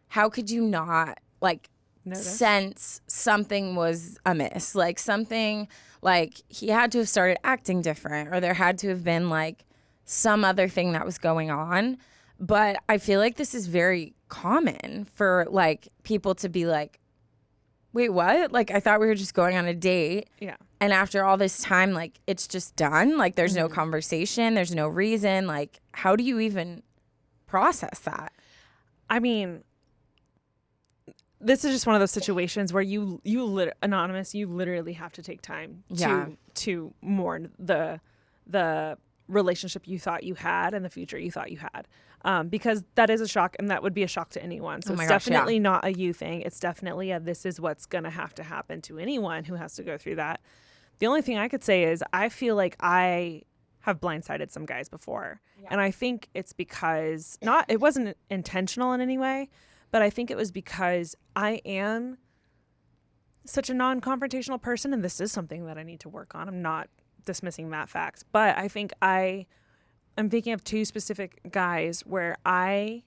Speaker 1: how could you not like sense something was amiss? Like something like he had to have started acting different or there had to have been like some other thing that was going on. But I feel like this is very common for like people to be like, wait, what? Like, I thought we were just going on a date.
Speaker 2: Yeah.
Speaker 1: And after all this time, like, it's just done. Like, there's no conversation. There's no reason. Like, how do you even process that?
Speaker 2: I mean, this is just one of those situations where Anonymous, you literally have to take time to mourn the relationship you thought you had and the future you thought you had. Because that is a shock, and that would be a shock to anyone. So it's definitely not a you thing. It's definitely this is what's going to have to happen to anyone who has to go through that. The only thing I could say is I feel like I have blindsided some guys before. Yeah. And I think it's because it wasn't intentional in any way, but I think it was because I am such a non-confrontational person, and this is something that I need to work on. I'm not dismissing that fact, but I think I'm thinking of two specific guys where I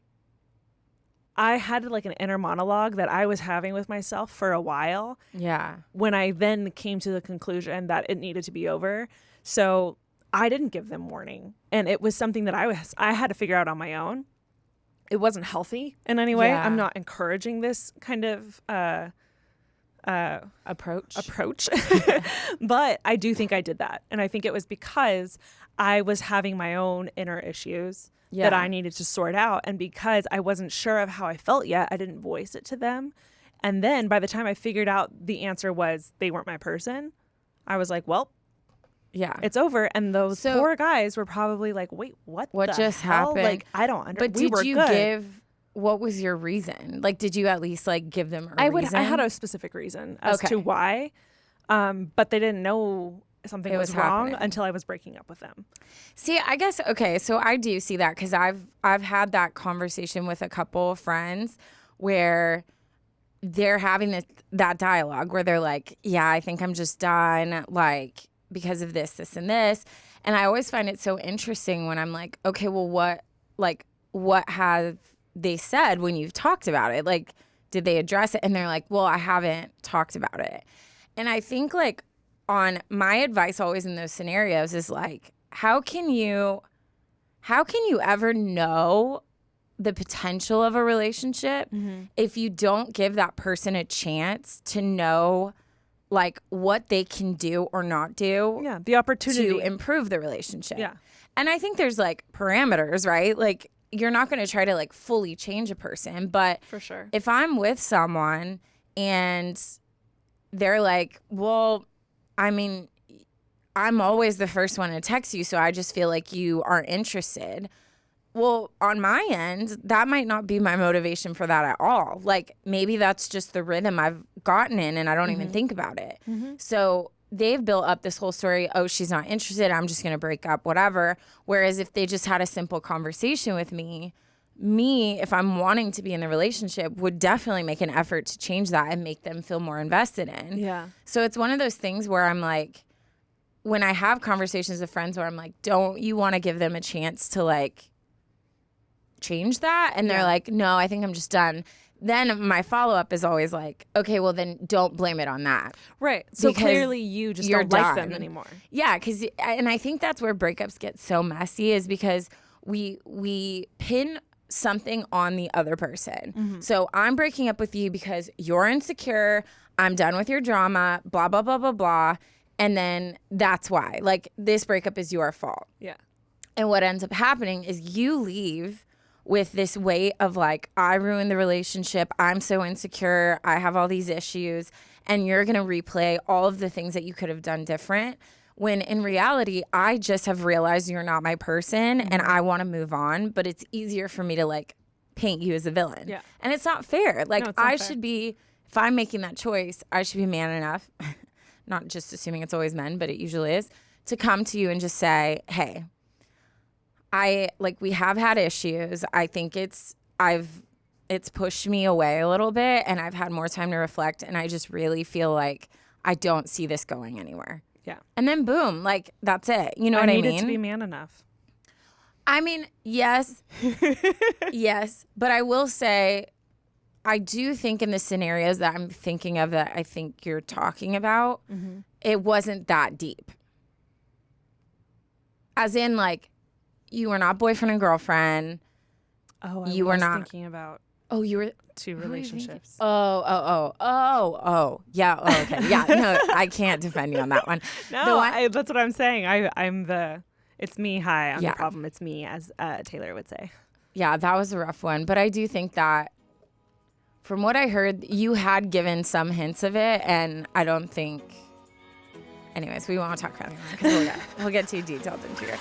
Speaker 2: had like an inner monologue that I was having with myself for a while.
Speaker 1: Yeah.
Speaker 2: When I then came to the conclusion that it needed to be over. So I didn't give them warning. And it was something that I had to figure out on my own. It wasn't healthy in any way.
Speaker 1: Yeah.
Speaker 2: I'm not encouraging this kind of approach. But I do think I did that. And I think it was because I was having my own inner issues that I needed to sort out. And because I wasn't sure of how I felt yet, I didn't voice it to them. And then by the time I figured out the answer was they weren't my person, I was like, well, it's over. And those poor guys were probably like, wait, what
Speaker 1: just
Speaker 2: hell?
Speaker 1: happened?
Speaker 2: Like, I don't understand.
Speaker 1: But did you give, what was your reason? Like, did you at least like give them a reason?
Speaker 2: I had a specific reason as to why. But they didn't know something
Speaker 1: It
Speaker 2: was
Speaker 1: was
Speaker 2: wrong
Speaker 1: happening.
Speaker 2: until I was breaking up with them.
Speaker 1: See, I guess, okay, so I do see that because I've had that conversation with a couple of friends where they're having that dialogue where they're like, yeah, I think I'm just done, like, because of this, and this. And I always find it so interesting when I'm like, okay, well, what have they said when you've talked about it? Like, did they address it? And they're like, well, I haven't talked about it. And I think, like, on my advice always in those scenarios is like, how can you ever know the potential of a relationship if you don't give that person a chance to know, like, what they can do or not do
Speaker 2: The opportunity
Speaker 1: to improve the relationship.
Speaker 2: Yeah.
Speaker 1: And I think there's, like, parameters, right? Like, you're not going to try to, like, fully change a person. But
Speaker 2: For sure.
Speaker 1: if I'm with someone and they're like, well, I mean, I'm always the first one to text you, so I just feel like you aren't interested. Well, on my end, that might not be my motivation for that at all. Like, maybe that's just the rhythm I've gotten in and I don't even think about it. So they've built up this whole story, oh, she's not interested, I'm just going to break up, whatever. Whereas if they just had a simple conversation with me, if I'm wanting to be in the relationship, would definitely make an effort to change that and make them feel more invested in.
Speaker 2: Yeah.
Speaker 1: So it's one of those things where I'm like, when I have conversations with friends where I'm like, don't you want to give them a chance to, like, change that? And they're like, no, I think I'm just done. Then my follow-up is always like, okay, well, then don't blame it on that.
Speaker 2: Right. So
Speaker 1: Because
Speaker 2: clearly you just
Speaker 1: you're
Speaker 2: don't like them
Speaker 1: done.
Speaker 2: anymore.
Speaker 1: Yeah, and I think that's where breakups get so messy is because we pin something on the other person. So I'm breaking up with you because you're insecure, I'm done with your drama, blah, blah, blah, blah, blah. And then that's why. Like, this breakup is your fault.
Speaker 2: Yeah.
Speaker 1: And what ends up happening is you leave with this weight of, like, I ruined the relationship. I'm so insecure. I have all these issues. And you're going to replay all of the things that you could have done different. When in reality, I just have realized you're not my person and I want to move on. But it's easier for me to, like, paint you as a villain.
Speaker 2: Yeah.
Speaker 1: And it's not fair. Like,
Speaker 2: No, it's not
Speaker 1: I
Speaker 2: fair.
Speaker 1: should be, if I'm making that choice, I should be man enough, not just assuming it's always men, but it usually is, to come to you and just say, hey, we have had issues. I think it's pushed me away a little bit and I've had more time to reflect. And I just really feel like I don't see this going anywhere.
Speaker 2: Yeah.
Speaker 1: And then boom, like, that's it. You know what I mean?
Speaker 2: I needed to be man enough.
Speaker 1: I mean, yes, yes. But I will say, I do think in the scenarios that I'm thinking of that I think you're talking about, it wasn't that deep. As in, like, you were not boyfriend and girlfriend.
Speaker 2: Oh,
Speaker 1: You were
Speaker 2: was
Speaker 1: not-
Speaker 2: thinking about
Speaker 1: Oh, you were
Speaker 2: 2 relationships.
Speaker 1: Oh. Yeah. Oh, okay. Yeah. No, I can't defend you on that one.
Speaker 2: No,
Speaker 1: The one-
Speaker 2: that's what I'm saying. I'm the, it's me, hi, I'm
Speaker 1: Yeah.
Speaker 2: the problem, it's me, as Taylor would say.
Speaker 1: Yeah, that was a rough one. But I do think that from what I heard, you had given some hints of it. And I don't think. Anyways, we won't talk about it because we'll get too detailed into it.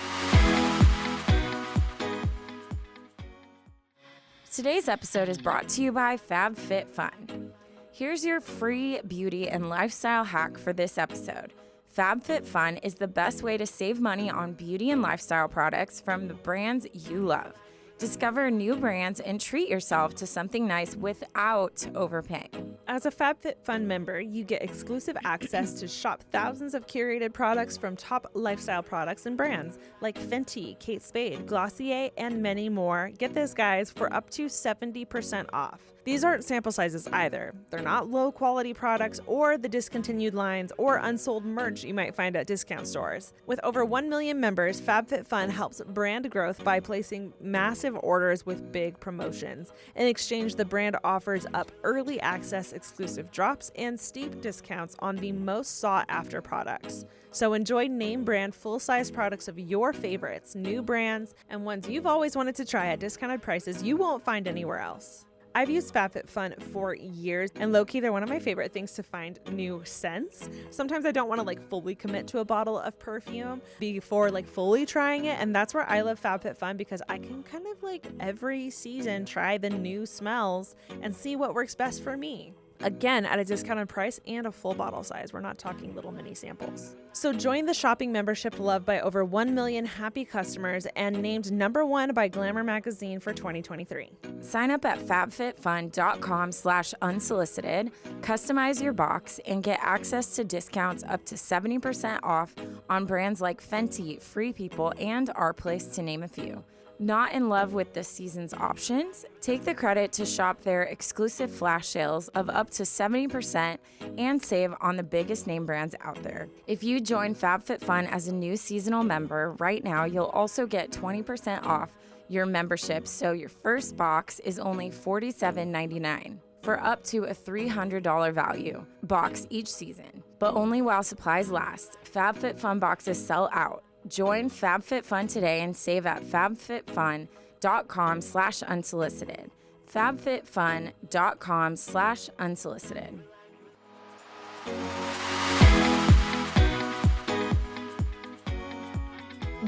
Speaker 1: Today's episode is brought to you by FabFitFun. Here's your free beauty and lifestyle hack for this episode. FabFitFun is the best way to save money on beauty and lifestyle products from the brands you love. Discover new brands and treat yourself to something nice without overpaying.
Speaker 2: As a FabFitFun member, you get exclusive access to shop thousands of curated products from top lifestyle products and brands like Fenty, Kate Spade, Glossier, and many more. Get this, guys, for up to 70% off. These aren't sample sizes either. They're not low quality products or the discontinued lines or unsold merch you might find at discount stores. With over 1 million members, FabFitFun helps brand growth by placing massive orders with big promotions. In exchange, the brand offers up early access, exclusive drops, and steep discounts on the most sought after products. So enjoy name brand full-size products of your favorites, new brands, and ones you've always wanted to try at discounted prices you won't find anywhere else. I've used FabFitFun for years, and low-key, they're one of my favorite things to find new scents. Sometimes I don't want to fully commit to a bottle of perfume before fully trying it, and that's where I love FabFitFun because I can kind of every season try the new smells and see what works best for me. again, at a discounted price and a full bottle size. We're not talking little mini samples. So join the shopping membership loved by over 1 million happy customers and named #1 by Glamour magazine for 2023.
Speaker 1: Sign up at fabfitfun.com/unsolicited, customize your box, and get access to discounts up to 70% off on brands like Fenty, Free People, and Our Place, to name a few. Not in love with this season's options? Take the credit to shop their exclusive flash sales of up to 70% and save on the biggest name brands out there. If you join FabFitFun as a new seasonal member right now, you'll also get 20% off your membership, so your first box is only $47.99 for up to a $300 value box each season, but only while supplies last. FabFitFun boxes sell out. Join FabFitFun today and save at fabfitfun.com/unsolicited. fabfitfun.com/unsolicited.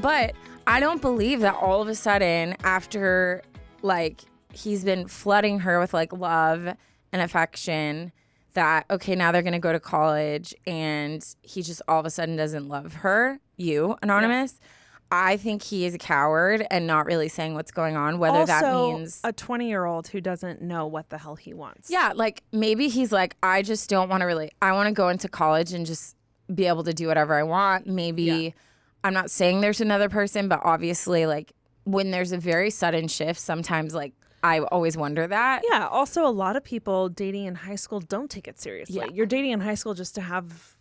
Speaker 1: But I don't believe that all of a sudden, after like he's been flooding her with like love and affection, that okay, now they're gonna go to college and he just all of a sudden doesn't love her, you, Anonymous. Yeah. I think he is a coward and not really saying what's going on, whether
Speaker 2: also,
Speaker 1: that means
Speaker 2: a 20-year-old who doesn't know what the hell he wants.
Speaker 1: Yeah, like maybe he's like, I just don't want to really, I want to go into college and just be able to do whatever I want. Maybe I'm not saying there's another person, but obviously like when there's a very sudden shift, sometimes like I always wonder that.
Speaker 2: Yeah. Also, a lot of people dating in high school don't take it seriously. Yeah. You're dating in high school just to have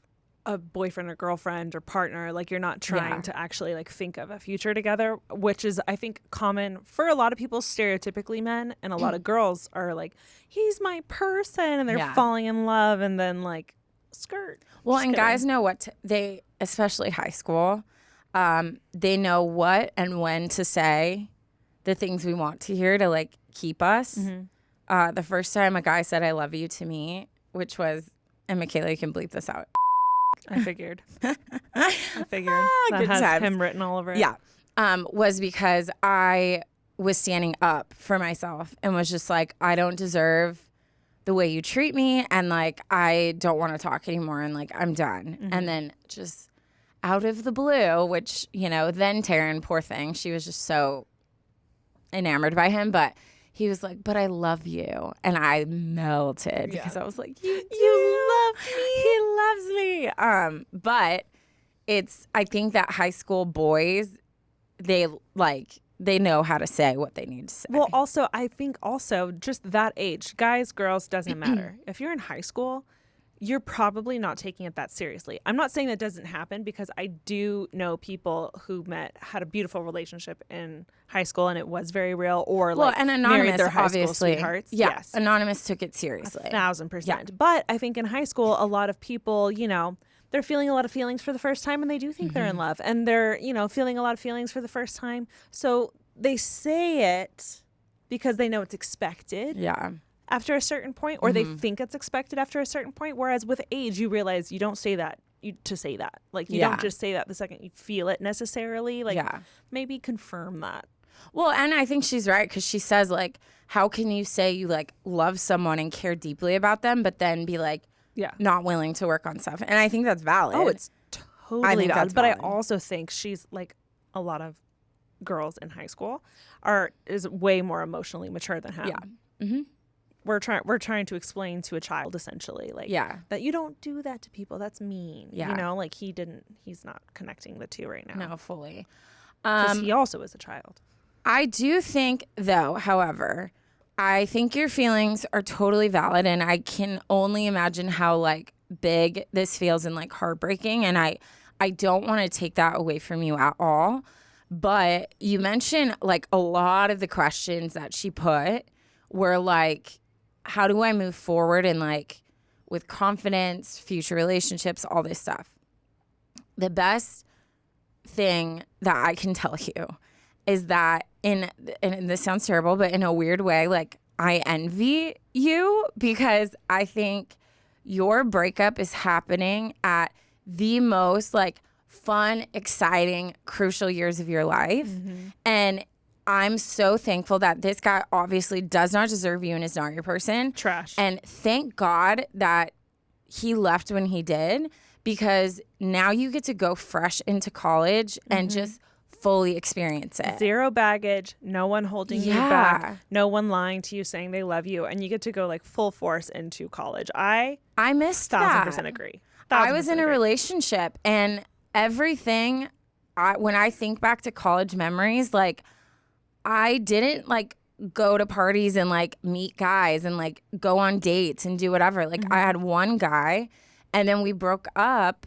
Speaker 2: a boyfriend or girlfriend or partner. Like you're not trying to actually like think of a future together, which is, I think, common for a lot of people, stereotypically men, and a lot of girls are like, he's my person, and they're falling in love, and then like skirt.
Speaker 1: Well, and guys know what they, especially high school, they know what and when to say the things we want to hear to like keep us. Mm-hmm. The first time a guy said I love you to me, which was, and Michaela, you can bleep this out.
Speaker 2: I figured. That has times. Him written all over it.
Speaker 1: Yeah. Was because I was standing up for myself and was just like, I don't deserve the way you treat me, and like I don't want to talk anymore, and like I'm done. Mm-hmm. And then just out of the blue, which, you know, then Taryne, poor thing, she was just so enamored by him, but he was like, but I love you. And I melted because I was like, you love me. He loves me. But it's, I think that high school boys, they know how to say what they need to say.
Speaker 2: Well, also, I think also just that age, guys, girls, doesn't matter. If you're in high school, you're probably not taking it that seriously. I'm not saying that doesn't happen, because I do know people who had a beautiful relationship in high school and it was very real, or like
Speaker 1: and Anonymous,
Speaker 2: married their high
Speaker 1: obviously,
Speaker 2: school sweethearts.
Speaker 1: Yeah,
Speaker 2: yes.
Speaker 1: Anonymous took it seriously.
Speaker 2: 1,000%.
Speaker 1: Yeah.
Speaker 2: But I think in high school, a lot of people, you know, they're feeling a lot of feelings for the first time, and they do think they're in love, and they're, you know, feeling a lot of feelings for the first time. So they say it because they know it's expected.
Speaker 1: Yeah.
Speaker 2: After a certain point, or they think it's expected after a certain point. Whereas with age, you realize you don't say that to say that. Like you don't just say that the second you feel it necessarily. Like maybe confirm that.
Speaker 1: Well, and I think she's right, because she says like, how can you say you like love someone and care deeply about them, but then be like, not willing to work on stuff? And I think that's valid.
Speaker 2: Oh, it's totally valid. But I also think she's like, a lot of girls in high school is way more emotionally mature than him.
Speaker 1: Yeah. Mm-hmm.
Speaker 2: We're trying to explain to a child, essentially, like that you don't do that to people. That's mean. You know, like he's not connecting the two right now.
Speaker 1: No, fully.
Speaker 2: Because he also is a child.
Speaker 1: I do think, though, however, I think your feelings are totally valid, and I can only imagine how like big this feels and like heartbreaking, and I don't want to take that away from you at all. But you mentioned like a lot of the questions that she put were like, how do I move forward and like with confidence, future relationships, all this stuff. The best thing that I can tell you is that and this sounds terrible, but in a weird way, like I envy you, because I think your breakup is happening at the most like fun, exciting, crucial years of your life. Mm-hmm. And I'm so thankful that this guy obviously does not deserve you and is not your person.
Speaker 2: Trash.
Speaker 1: And thank God that he left when he did, because now you get to go fresh into college and just fully experience it.
Speaker 2: Zero baggage, no one holding you back, no one lying to you saying they love you, and you get to go like full force into college. I
Speaker 1: missed that.
Speaker 2: 1000% agree.
Speaker 1: I was in a relationship, and everything, when I think back to college memories, like I didn't like go to parties and like meet guys and like go on dates and do whatever. Like I had one guy, and then we broke up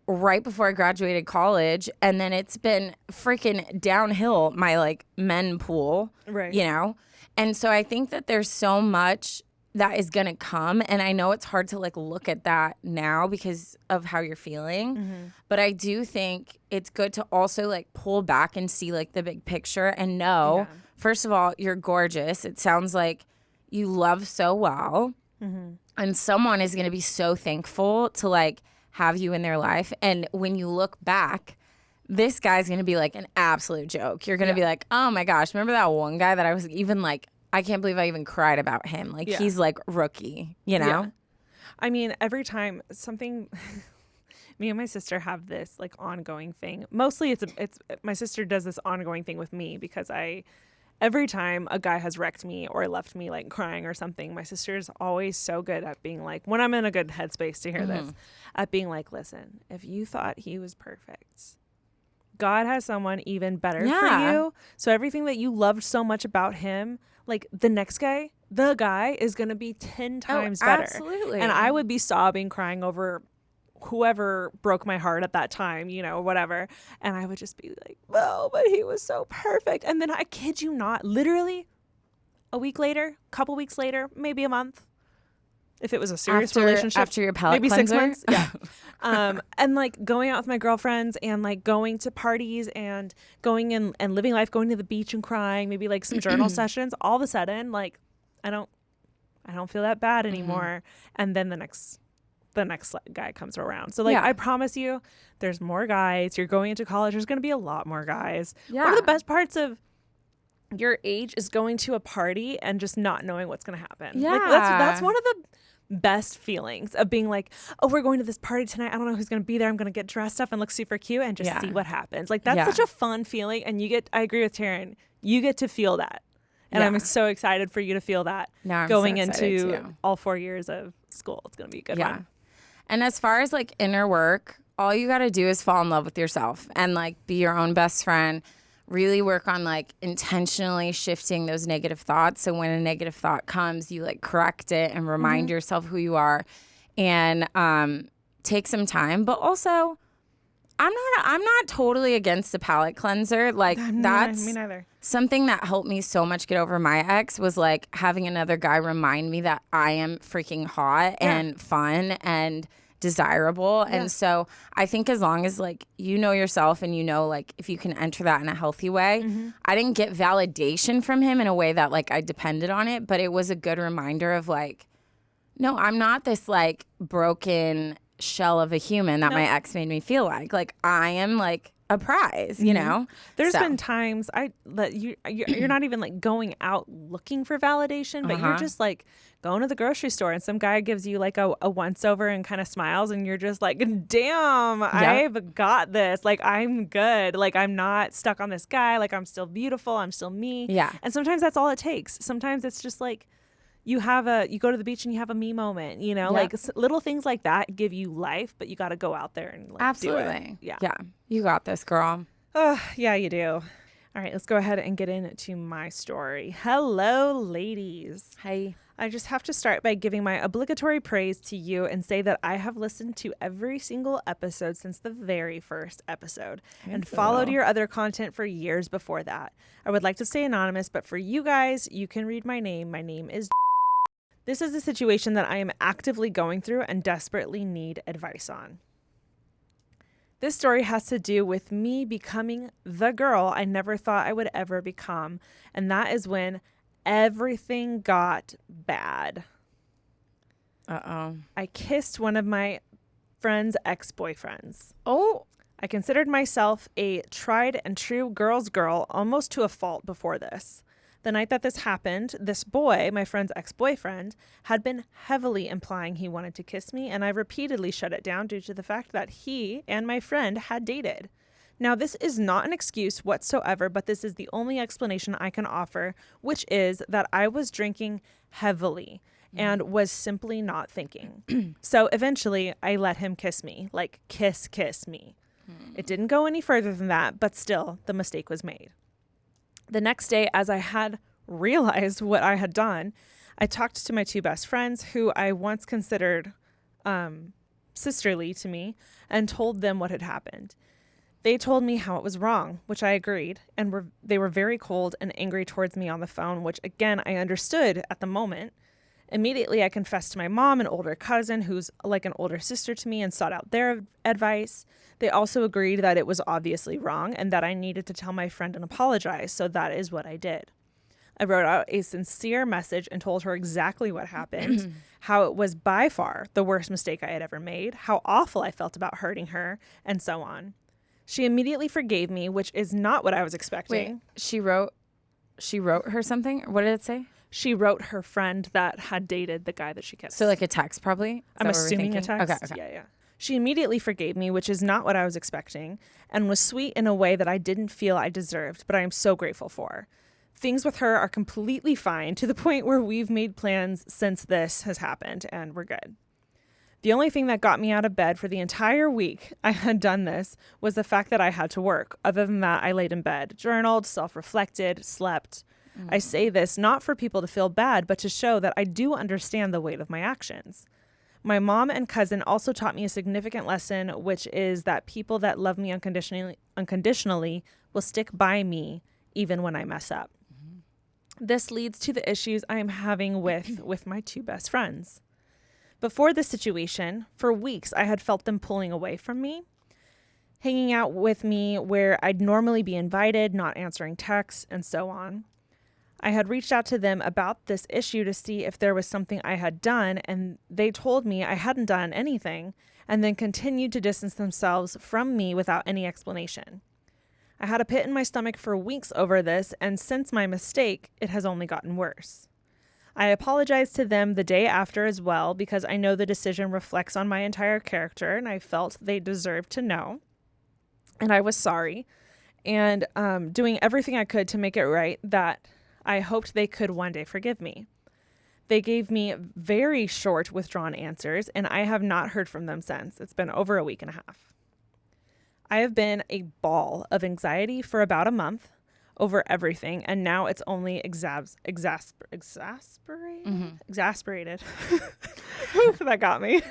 Speaker 1: right before I graduated college, and then it's been freaking downhill, my like men pool,
Speaker 2: right?
Speaker 1: You know? And so I think that there's so much that is gonna come, and I know it's hard to like look at that now because of how you're feeling, but I do think it's good to also like pull back and see like the big picture and know, first of all, you're gorgeous. It sounds like you love so well, and someone is gonna be so thankful to like have you in their life. And when you look back, this guy's gonna be like an absolute joke. You're gonna be like, oh my gosh, remember that one guy that I was even like, I can't believe I even cried about him. Like he's like rookie, you know?
Speaker 2: Yeah. I mean, every time something, me and my sister have this like ongoing thing. Mostly it's my sister does this ongoing thing with me because every time a guy has wrecked me or left me like crying or something, my sister is always so good at being like, when I'm in a good headspace to hear this, at being like, listen, if you thought he was perfect, God has someone even better for you. So everything that you loved so much about him, like the next guy, the guy is going to be 10 times better.
Speaker 1: Absolutely.
Speaker 2: And I would be sobbing, crying over whoever broke my heart at that time, you know, whatever. And I would just be like, oh, but he was so perfect. And then I kid you not, literally a week later, couple weeks later, maybe a month, if it was a serious relationship,
Speaker 1: after your palate
Speaker 2: maybe
Speaker 1: cleanser?
Speaker 2: 6 months. Yeah. And like going out with my girlfriends and like going to parties and going and living life, going to the beach and crying, maybe like some journal sessions, all of a sudden, like I don't feel that bad anymore. And then the next guy comes around. So like, I promise you, there's more guys. You're going into college. There's going to be a lot more guys. Yeah. One of the best parts of your age is going to a party and just not knowing what's going to happen.
Speaker 1: Yeah.
Speaker 2: Like that's one of the best feelings of being like, oh, we're going to this party tonight. I don't know who's going to be there. I'm going to get dressed up and look super cute and just see what happens. Like that's such a fun feeling. And I agree with Taryne, you get to feel that. And I'm so excited for you to feel that going into all 4 years of school. It's going to be a good one.
Speaker 1: And as far as like inner work, all you got to do is fall in love with yourself and like be your own best friend. Really work on like intentionally shifting those negative thoughts. So when a negative thought comes, you like correct it and remind yourself who you are, and take some time. But also, I'm not totally against a palate cleanser. Like that's
Speaker 2: me neither.
Speaker 1: Something that helped me so much get over my ex was like having another guy remind me that I am freaking hot and fun and desirable. And so I think as long as like you know yourself and you know like if you can enter that in a healthy way, I didn't get validation from him in a way that like I depended on it, but it was a good reminder of like, no, I'm not this like broken shell of a human that my ex made me feel like. Like I am like a prize, you know?
Speaker 2: There's been times you're not even like going out looking for validation, but you're just like going to the grocery store and some guy gives you like a once over and kind of smiles and you're just like, damn, I've got this. Like I'm good. Like I'm not stuck on this guy. Like I'm still beautiful. I'm still me.
Speaker 1: Yeah.
Speaker 2: And sometimes that's all it takes. Sometimes it's just like you go to the beach and you have a me moment, you know, like little things like that give you life, but you got to go out there and like do it. Yeah.
Speaker 1: You got this, girl.
Speaker 2: Oh, yeah, you do. All right, let's go ahead and get into my story. Hello, ladies.
Speaker 1: Hey.
Speaker 2: I just have to start by giving my obligatory praise to you and say that I have listened to every single episode since the very first episode and followed your other content for years before that. I would like to stay anonymous, but for you guys, you can read my name. My name is This is a situation that I am actively going through and desperately need advice on. This story has to do with me becoming the girl I never thought I would ever become, and that is when everything got bad.
Speaker 1: Uh-oh.
Speaker 2: I kissed one of my friend's ex-boyfriends.
Speaker 1: Oh.
Speaker 2: I considered myself a tried and true girl's girl almost to a fault before this. The night that this happened, this boy, my friend's ex-boyfriend, had been heavily implying he wanted to kiss me, and I repeatedly shut it down due to the fact that he and my friend had dated. Now, this is not an excuse whatsoever, but this is the only explanation I can offer, which is that I was drinking heavily and was simply not thinking. So eventually, I let him kiss me, like kiss me. It didn't go any further than that, but still, the mistake was made. The next day, as I had realized what I had done, I talked to my two best friends, who I once considered sisterly to me, and told them what had happened. They told me how it was wrong, which I agreed, and they were very cold and angry towards me on the phone, which again, I understood at the moment. Immediately, I confessed to my mom and older cousin, who's like an older sister to me, and sought out their advice. They also agreed that it was obviously wrong and that I needed to tell my friend and apologize, so that is what I did. I wrote out a sincere message and told her exactly what happened, how it was by far the worst mistake I had ever made, how awful I felt about hurting her, and so on. She immediately forgave me, which is not what I was expecting.
Speaker 1: Wait, she wrote her something? What did it say?
Speaker 2: She wrote her friend that had dated the guy that she kissed.
Speaker 1: So like a text probably? Is
Speaker 2: I'm
Speaker 1: that what we're
Speaker 2: assuming a
Speaker 1: thinking?
Speaker 2: text.
Speaker 1: Okay.
Speaker 2: Yeah. She immediately forgave me, which is not what I was expecting, and was sweet in a way that I didn't feel I deserved, but I am so grateful for. Things with her are completely fine, to the point where we've made plans since this has happened, and we're good. The only thing that got me out of bed for the entire week I had done this was the fact that I had to work. Other than that, I laid in bed, journaled, self-reflected, slept. I say this not for people to feel bad, but to show that I do understand the weight of my actions. My mom and cousin also taught me a significant lesson, which is that people that love me unconditionally will stick by me even when I mess up. This leads to the issues I am having with my two best friends. Before this situation, for weeks, I had felt them pulling away from me, hanging out with me where I'd normally be invited, not answering texts, and so on. I had reached out to them about this issue to see if there was something I had done, and they told me I hadn't done anything, and then continued to distance themselves from me without any explanation. I had a pit in my stomach for weeks over this, and since my mistake, it has only gotten worse. I apologized to them the day after as well, because I know the decision reflects on my entire character, and I felt they deserved to know. And I was sorry, and doing everything I could to make it right, that I hoped they could one day forgive me. They gave me very short, withdrawn answers, and I have not heard from them since. It's been over a week and a half. I have been a ball of anxiety for about a month over everything, and now it's only exasperated. Oof, that got me.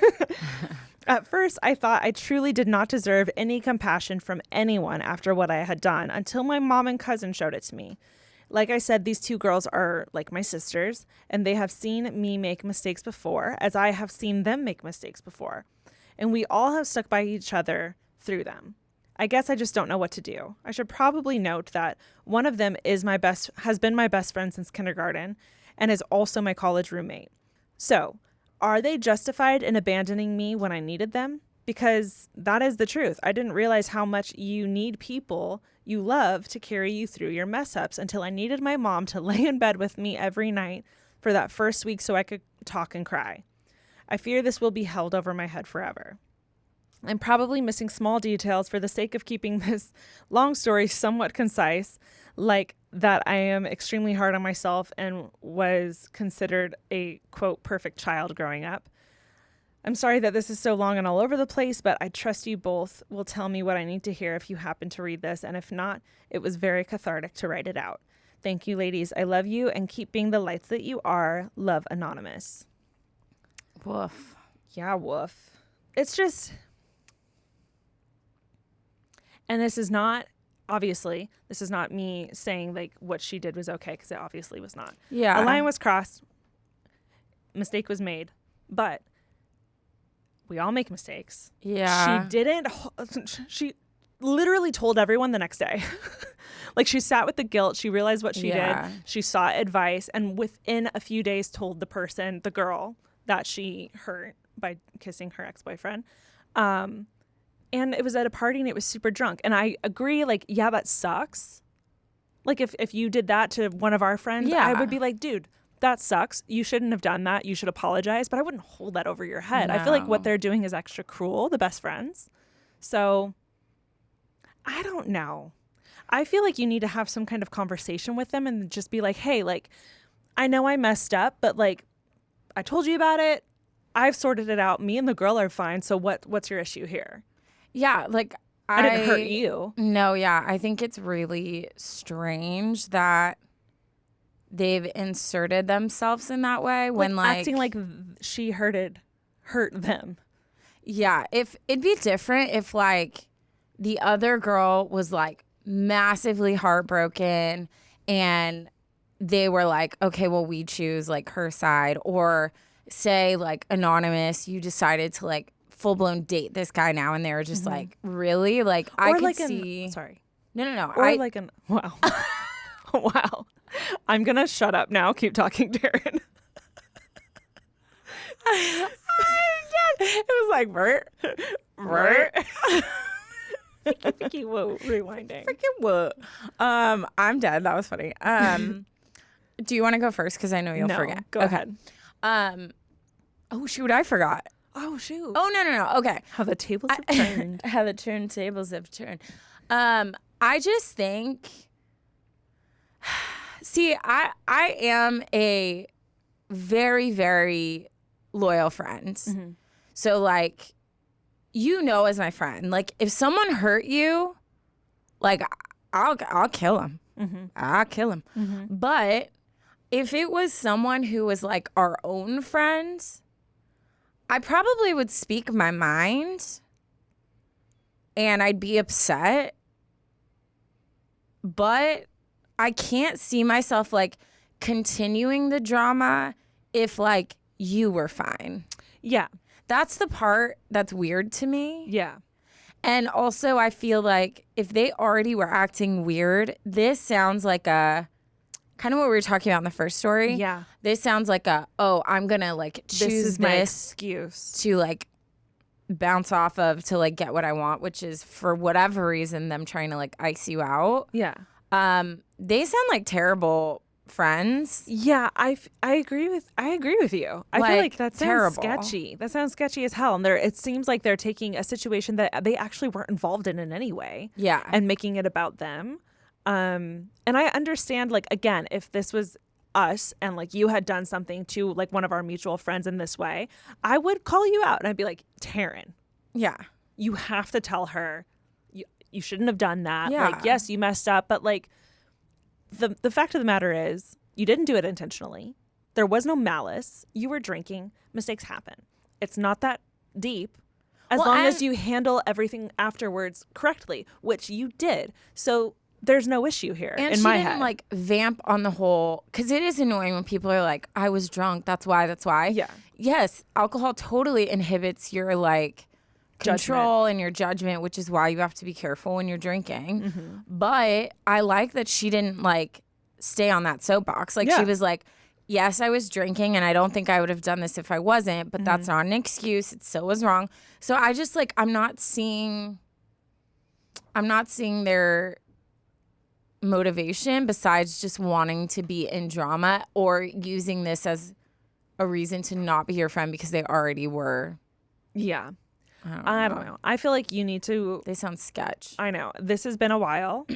Speaker 2: At first, I thought I truly did not deserve any compassion from anyone after what I had done, until my mom and cousin showed it to me. Like I said, these two girls are like my sisters, and they have seen me make mistakes before, as I have seen them make mistakes before. And we all have stuck by each other through them. I guess I just don't know what to do. I should probably note that one of them has been my best friend since kindergarten, and is also my college roommate. So, are they justified in abandoning me when I needed them? Because that is the truth. I didn't realize how much you need people you love to carry you through your mess ups until I needed my mom to lay in bed with me every night for that first week so I could talk and cry. I fear this will be held over my head forever. I'm probably missing small details for the sake of keeping this long story somewhat concise, like that I am extremely hard on myself and was considered a, quote, perfect child growing up. I'm sorry that this is so long and all over the place, but I trust you both will tell me what I need to hear if you happen to read this, and if not, it was very cathartic to write it out. Thank you, ladies. I love you, and keep being the lights that you are. Love, Anonymous.
Speaker 1: Woof.
Speaker 2: Yeah, woof. It's just... And this is not me saying like what she did was okay, because it obviously was not.
Speaker 1: Yeah.
Speaker 2: A line was crossed. Mistake was made. But we all make mistakes.
Speaker 1: Yeah.
Speaker 2: She literally told everyone the next day. Like, she sat with the guilt. She realized what she did. She sought advice, and within a few days told the girl that she hurt by kissing her ex-boyfriend, And it was at a party and it was super drunk. And I agree, like, yeah, that sucks. Like, if you did that to one of our friends, I would be like, dude, that sucks. You shouldn't have done that. You should apologize. But I wouldn't hold that over your head.
Speaker 1: No.
Speaker 2: I feel like what they're doing is extra cruel, the best friends. So I don't know. I feel like you need to have some kind of conversation with them and just be like, hey, like, I know I messed up, but like, I told you about it. I've sorted it out. Me and the girl are fine. So what's your issue here?
Speaker 1: Yeah, like
Speaker 2: I didn't hurt you.
Speaker 1: No, yeah. I think it's really strange that they've inserted themselves in that way when like
Speaker 2: acting like she hurt them.
Speaker 1: Yeah, if it'd be different if like the other girl was like massively heartbroken and they were like, okay, well, we choose like her side, or say like anonymous, you decided to like full blown date this guy now, and they were just like, really? Like, or I could like see.
Speaker 2: Sorry.
Speaker 1: No.
Speaker 2: Or wow. Wow. I'm going to shut up now. Keep talking, Taryne.
Speaker 1: It was like, Bert.
Speaker 2: Whoa, rewinding.
Speaker 1: Freaking what? I'm dead. That was funny. Do you want to go first? Because I know you'll forget.
Speaker 2: Go ahead.
Speaker 1: Oh, shoot. I forgot.
Speaker 2: Oh, shoot.
Speaker 1: Oh, no. Okay.
Speaker 2: How the tables have turned.
Speaker 1: How the turntables have turned. I just think, see, I am a very, very loyal friend. Mm-hmm. So, like, you know, as my friend, like, if someone hurt you, like, I'll kill him. Mm-hmm. I'll kill him. Mm-hmm. But if it was someone who was, like, our own friend, I probably would speak my mind and I'd be upset. But I can't see myself, like, continuing the drama if, like, you were fine.
Speaker 2: Yeah.
Speaker 1: That's the part that's weird to me.
Speaker 2: Yeah.
Speaker 1: And also, I feel like if they already were acting weird, this sounds like a kind of what we were talking about in the first story.
Speaker 2: Yeah.
Speaker 1: This sounds like I'm going to like choose
Speaker 2: my excuse
Speaker 1: to like bounce off of to like get what I want, which is for whatever reason them trying to like ice you out.
Speaker 2: Yeah.
Speaker 1: They sound like terrible friends.
Speaker 2: Yeah, I agree with you. I feel like that sounds
Speaker 1: terrible.
Speaker 2: sketchy. That sounds sketchy as hell. And it seems like they're taking a situation that they actually weren't involved in any way.
Speaker 1: Yeah.
Speaker 2: And making it about them. And I understand, like, again, if this was us and like you had done something to like one of our mutual friends in this way, I would call you out and I'd be like, Taryne.
Speaker 1: Yeah.
Speaker 2: You have to tell her you shouldn't have done that.
Speaker 1: Yeah.
Speaker 2: Like, yes, you messed up, but like the fact of the matter is you didn't do it intentionally. There was no malice. You were drinking. Mistakes happen. It's not that deep as long as you handle everything afterwards correctly, which you did. So there's no issue here
Speaker 1: and
Speaker 2: in my head.
Speaker 1: And she didn't like vamp on the whole, because it is annoying when people are like, I was drunk. That's why.
Speaker 2: Yeah.
Speaker 1: Yes, alcohol totally inhibits your like control and your judgment, which is why you have to be careful when you're drinking. Mm-hmm. But I like that she didn't like stay on that soapbox. Like she was like, yes, I was drinking and I don't think I would have done this if I wasn't, but that's not an excuse. It still was wrong. So I just like, I'm not seeing their motivation besides just wanting to be in drama or using this as a reason to not be your friend because they already were.
Speaker 2: Yeah. I don't know. I feel like you need to.
Speaker 1: They sound sketch.
Speaker 2: I know. This has been a while.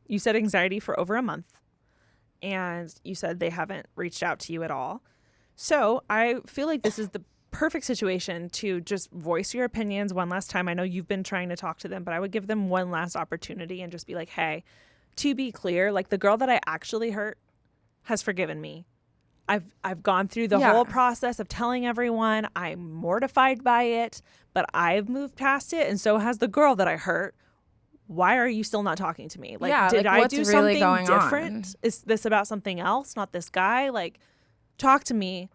Speaker 2: You said anxiety for over a month. And you said they haven't reached out to you at all. So I feel like this is the perfect situation to just voice your opinions one last time. I know you've been trying to talk to them, but I would give them one last opportunity and just be like, hey, to be clear, like the girl that I actually hurt has forgiven me. I've gone through the whole process of telling everyone. I'm mortified by it, but I've moved past it, and so has the girl that I hurt. Why are you still not talking to me? Like, did I do something different? Is this about something else, not this guy? Like, talk to me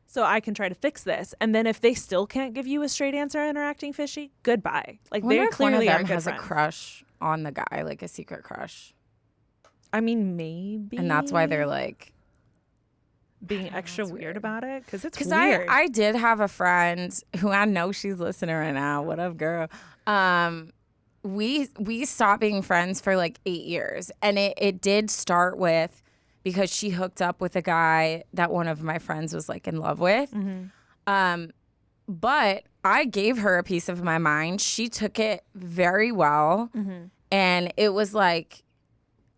Speaker 2: so I can try to fix this. And then if they still can't give you a straight answer and are acting fishy, goodbye. Like, they clearly are good friends.
Speaker 1: Has a crush on the guy, like a secret crush.
Speaker 2: I mean, maybe.
Speaker 1: And that's why they're like
Speaker 2: being extra weird about it, because it's
Speaker 1: weird.
Speaker 2: Because
Speaker 1: I did have a friend who I know she's listening right now. What up, girl? We stopped being friends for like 8 years, and it did start with because she hooked up with a guy that one of my friends was like in love with. But I gave her a piece of my mind. She took it very well, and it was like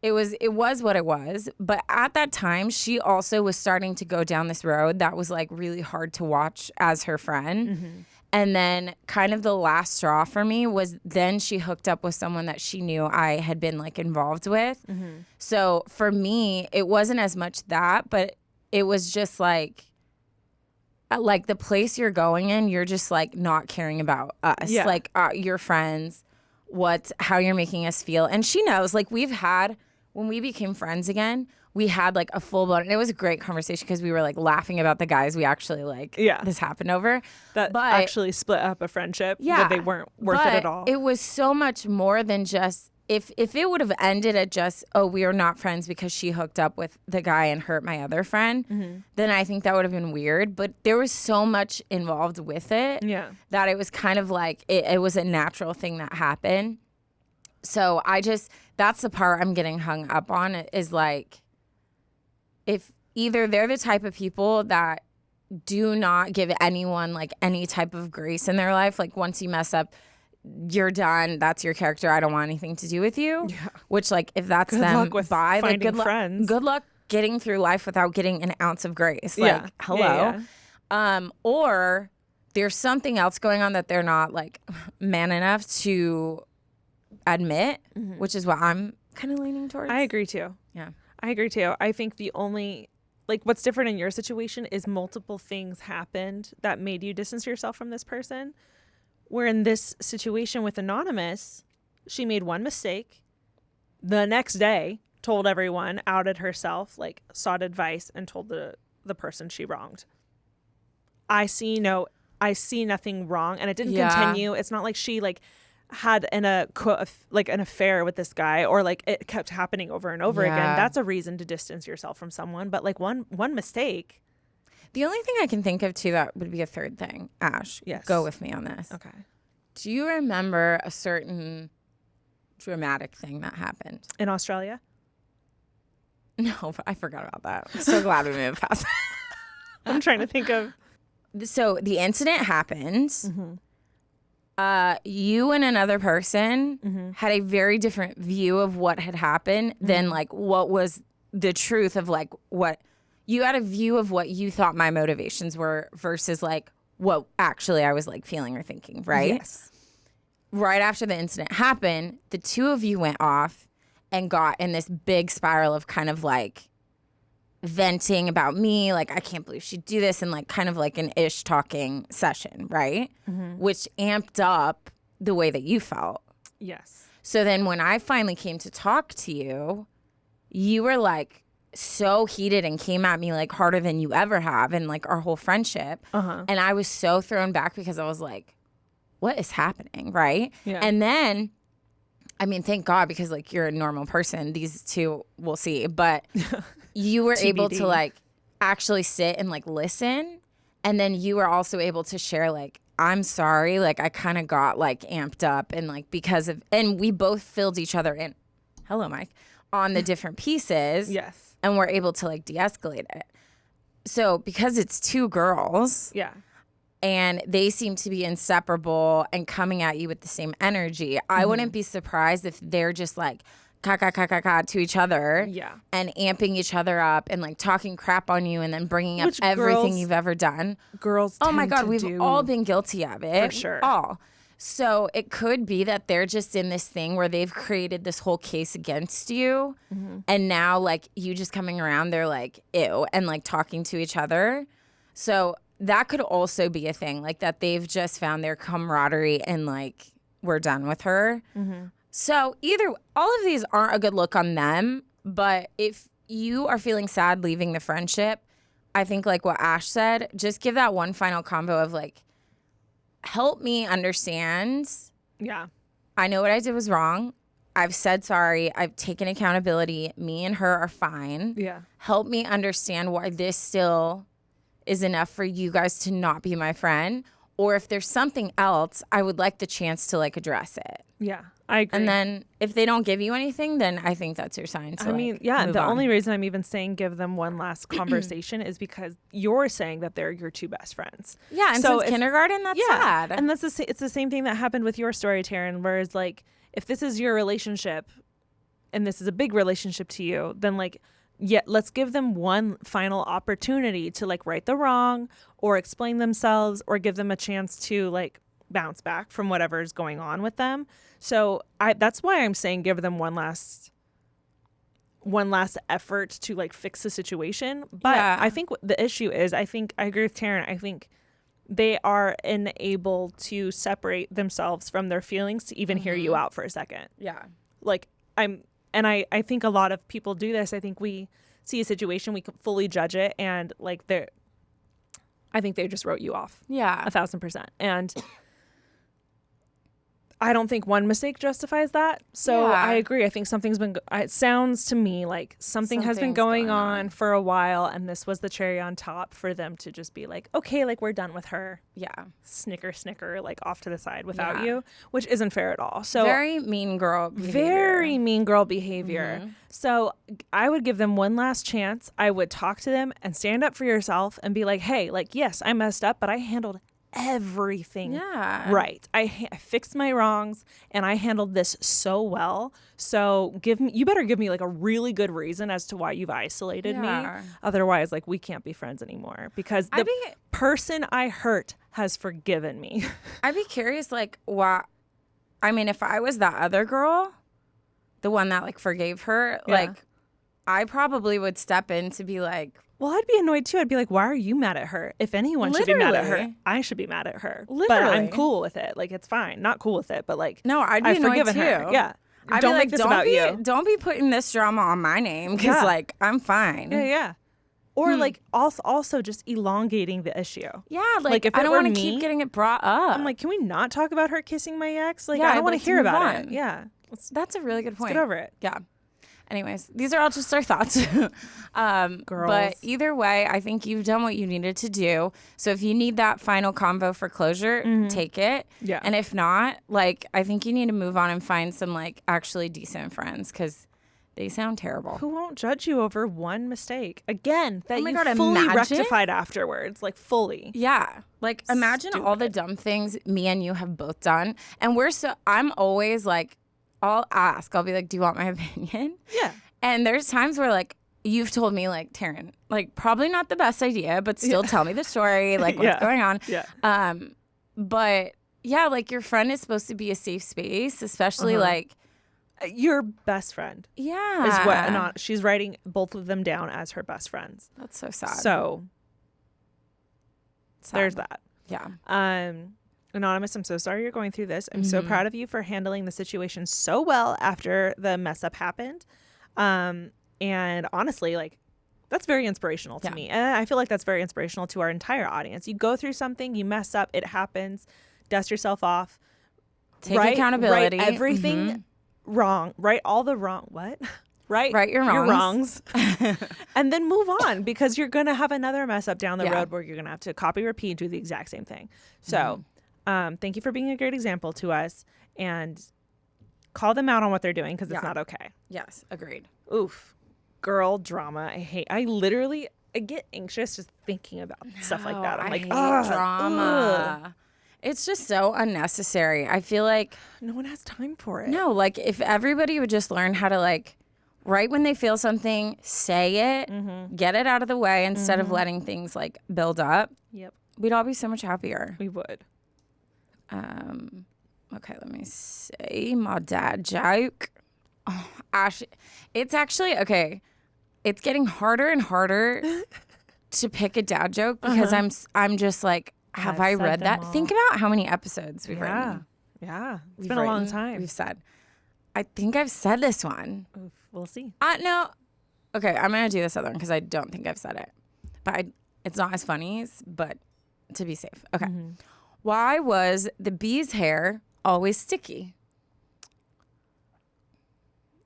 Speaker 1: it was what it was. But at that time, she also was starting to go down this road that was like really hard to watch as her friend. And then kind of the last straw for me was then she hooked up with someone that she knew I had been like involved with. So for me, it wasn't as much that, but it was just like the place you're going in, you're just like not caring about us, like your friends, how you're making us feel. And she knows, like when we became friends again, we had like a full blown, and it was a great conversation because we were like laughing about the guys we actually like this happened over.
Speaker 2: But actually split up a friendship that they weren't worth it at all.
Speaker 1: It was so much more than just, if it would have ended at just, oh, we are not friends because she hooked up with the guy and hurt my other friend, then I think that would have been weird. But there was so much involved with it that it was kind of like, it was a natural thing that happened. So that's the part I'm getting hung up on is like, if either they're the type of people that do not give anyone like any type of grace in their life, like once you mess up, you're done. That's your character. I don't want anything to do with you. Yeah. Which like if that's
Speaker 2: good
Speaker 1: them,
Speaker 2: luck with finding
Speaker 1: good
Speaker 2: friends.
Speaker 1: Good luck getting through life without getting an ounce of grace. Like hello. Or there's something else going on that they're not like man enough to admit, which is what I'm kind of leaning towards.
Speaker 2: I agree too.
Speaker 1: Yeah.
Speaker 2: I agree too. I think the only, like, what's different in your situation is multiple things happened that made you distance yourself from this person. Where in this situation with Anonymous, she made one mistake. The next day, told everyone, outed herself, like, sought advice, and told the person she wronged. I see nothing wrong, and it didn't continue. It's not like she, like, had an affair with this guy, or like it kept happening over and over again. That's a reason to distance yourself from someone. But like one mistake.
Speaker 1: The only thing I can think of too that would be a third thing. Ash, go with me on this.
Speaker 2: Okay.
Speaker 1: Do you remember a certain dramatic thing that happened
Speaker 2: in Australia?
Speaker 1: No, but I forgot about that. I'm so glad we moved past.
Speaker 2: I'm trying to think of.
Speaker 1: So the incident happened. You and another person had a very different view of what had happened than like what was the truth of like what you had a view of what you thought my motivations were versus like what actually I was like feeling or thinking, right?
Speaker 2: Yes.
Speaker 1: Right after the incident happened, the two of you went off and got in this big spiral of kind of like venting about me, like I can't believe she'd do this, and like kind of like an ish talking session, right? Which amped up the way that you felt.
Speaker 2: Yes.
Speaker 1: So then when I finally came to talk to you, you were like so heated and came at me like harder than you ever have in like our whole friendship. And I was so thrown back because I was like, what is happening, right?
Speaker 2: Yeah.
Speaker 1: And then, I mean, thank God, because like you're a normal person. These two, we'll see. But you were able to like actually sit and like listen. And then you were also able to share like, I'm sorry. Like I kind of got like amped up and like because of, and we both filled each other in. Hello, Mike. On the different pieces.
Speaker 2: Yes.
Speaker 1: And we're able to like de-escalate it. So because it's two girls.
Speaker 2: Yeah.
Speaker 1: And they seem to be inseparable and coming at you with the same energy, I wouldn't be surprised if they're just like ka to each other, and amping each other up and like talking crap on you and then bringing up everything you've ever done.
Speaker 2: Girls,
Speaker 1: oh my God, we've all been guilty of it,
Speaker 2: for sure.
Speaker 1: All. So it could be that they're just in this thing where they've created this whole case against you, and now like you just coming around, they're like ew, and like talking to each other. So that could also be a thing, like that they've just found their camaraderie and like we're done with her. So all of these aren't a good look on them, but if you are feeling sad leaving the friendship, I think like what Ash said, just give that one final combo of like, help me understand.
Speaker 2: Yeah.
Speaker 1: I know what I did was wrong. I've said sorry. I've taken accountability. Me and her are fine.
Speaker 2: Yeah.
Speaker 1: Help me understand why this still is enough for you guys to not be my friend, or if there's something else, I would like the chance to like address it.
Speaker 2: Yeah, I agree.
Speaker 1: And then if they don't give you anything, then I think that's your sign to
Speaker 2: move the
Speaker 1: on.
Speaker 2: only reason I'm even saying give them one last conversation is because you're saying that they're your two best friends.
Speaker 1: Yeah, and so since kindergarten, that's sad.
Speaker 2: And it's the same thing that happened with your story, Taryne, whereas like if this is your relationship and this is a big relationship to you, then like let's give them one final opportunity to like right the wrong or explain themselves or give them a chance to like bounce back from whatever's going on with them. So that's why I'm saying give them one last effort to like fix the situation. But I think the issue is, I agree with Taryne. I think they are unable to separate themselves from their feelings to even hear you out for a second.
Speaker 1: Yeah.
Speaker 2: Like I think a lot of people do this. I think we see a situation, we can fully judge it, and like I think they just wrote you off.
Speaker 1: Yeah.
Speaker 2: 1,000%. And I don't think one mistake justifies that. So I agree. I think it sounds to me like something has been going on for a while, and this was the cherry on top for them to just be like, okay, like we're done with her.
Speaker 1: Yeah.
Speaker 2: Snicker, like off to the side without you, which isn't fair at all. So
Speaker 1: very mean girl behavior.
Speaker 2: Very mean girl behavior. So I would give them one last chance. I would talk to them and stand up for yourself and be like, hey, like, yes, I messed up, but I handled everything right. I fixed my wrongs and I handled this so well. So you better give me like a really good reason as to why you've isolated me. Otherwise, like we can't be friends anymore because the person I hurt has forgiven me.
Speaker 1: I'd be curious, like, why? I mean, if I was that other girl, the one that like forgave her, like I probably would step in to be like,
Speaker 2: well, I'd be annoyed too. I'd be like, why are you mad at her? If anyone should be mad at her, I should be mad at her. Literally. But I'm cool with it. Like, it's fine. Not cool with it, but like,
Speaker 1: no, I'd be annoyed too.
Speaker 2: Her. Yeah.
Speaker 1: Don't make this about you. Don't be putting this drama on my name because like, I'm fine.
Speaker 2: Yeah. Or like also just elongating the issue.
Speaker 1: Yeah. Like if I don't want to keep getting it brought up.
Speaker 2: I'm like, can we not talk about her kissing my ex? Like, I don't want to hear about it. Yeah.
Speaker 1: That's a really good point.
Speaker 2: Let's get over it.
Speaker 1: Yeah. Anyways, these are all just our thoughts.
Speaker 2: Girls.
Speaker 1: But either way, I think you've done what you needed to do. So if you need that final convo for closure, take it.
Speaker 2: Yeah.
Speaker 1: And if not, like, I think you need to move on and find some, like, actually decent friends because they sound terrible.
Speaker 2: Who won't judge you over one mistake? Again, that you fully rectified afterwards. Like, fully.
Speaker 1: Yeah. Like, imagine all the dumb things me and you have both done. And I'm always, like, I'll be like, do you want my opinion?
Speaker 2: Yeah.
Speaker 1: And there's times where like you've told me like, Taryne, like probably not the best idea, but still tell me the story, like what's going on.
Speaker 2: Yeah.
Speaker 1: But yeah, like your friend is supposed to be a safe space, especially like
Speaker 2: your best friend.
Speaker 1: Yeah.
Speaker 2: Is what she's writing both of them down as her best friends.
Speaker 1: That's so sad.
Speaker 2: So there's that.
Speaker 1: Yeah.
Speaker 2: Anonymous, I'm so sorry you're going through this. I'm so proud of you for handling the situation so well after the mess up happened. And honestly, like, that's very inspirational to me. And I feel like that's very inspirational to our entire audience. You go through something, you mess up, it happens, dust yourself off.
Speaker 1: Take accountability.
Speaker 2: Write everything wrong. Write all the wrong, what? Right
Speaker 1: your wrongs.
Speaker 2: And then move on because you're going to have another mess up down the road where you're going to have to copy, repeat, do the exact same thing. So thank you for being a great example to us and call them out on what they're doing because it's not okay.
Speaker 1: Yes, agreed.
Speaker 2: Oof. Girl drama. I get anxious just thinking about stuff like that. I'm like,
Speaker 1: drama. Ugh. It's just so unnecessary. I feel like
Speaker 2: no one has time for it.
Speaker 1: No, like if everybody would just learn how to like right when they feel something, say it, get it out of the way instead of letting things like build up.
Speaker 2: Yep.
Speaker 1: We'd all be so much happier.
Speaker 2: We would.
Speaker 1: Okay, let me see. My dad joke. Oh, Ash, it's actually, okay, it's getting harder and harder to pick a dad joke because I'm just like, have I read that? All. Think about how many episodes we've written.
Speaker 2: Yeah. It's been a long time.
Speaker 1: We've said. I think I've said this one.
Speaker 2: Oof, we'll see.
Speaker 1: No. Okay, I'm going to do this other one because I don't think I've said it. But it's not as funny, but to be safe. Okay. Why was the bee's hair always sticky?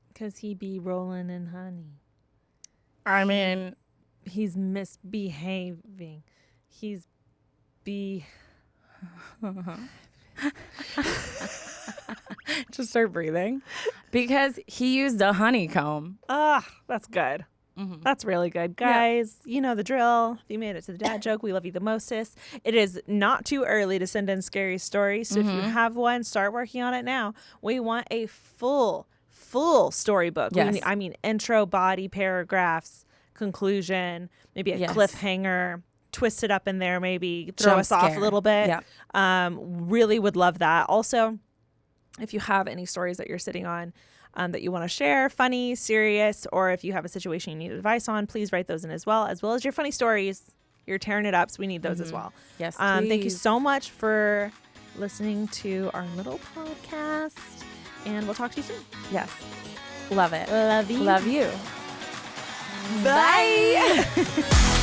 Speaker 2: Because he be rolling in honey.
Speaker 1: I mean,
Speaker 2: he's misbehaving. He's
Speaker 1: Just start breathing. Because he used a honeycomb.
Speaker 2: That's good. That's really good. Guys, you know the drill. If you made it to the dad joke, we love you the mostest. It is not too early to send in scary stories. So if you have one, start working on it now. We want a full storybook.
Speaker 1: Yes.
Speaker 2: I mean, intro, body, paragraphs, conclusion, maybe a cliffhanger, twist it up in there, maybe throw
Speaker 1: Jump
Speaker 2: us off
Speaker 1: scare.
Speaker 2: a little bit.
Speaker 1: Yeah.
Speaker 2: Really would love that. Also, if you have any stories that you're sitting on that you want to share, funny, serious, or if you have a situation you need advice on, please write those in as well as your funny stories. You're tearing it up, so we need those as well.
Speaker 1: Yes,
Speaker 2: Thank you
Speaker 1: please.
Speaker 2: so much for listening to our little podcast, and we'll talk to you soon.
Speaker 1: Yes. Love it.
Speaker 2: Love you.
Speaker 1: Love you.
Speaker 2: Bye.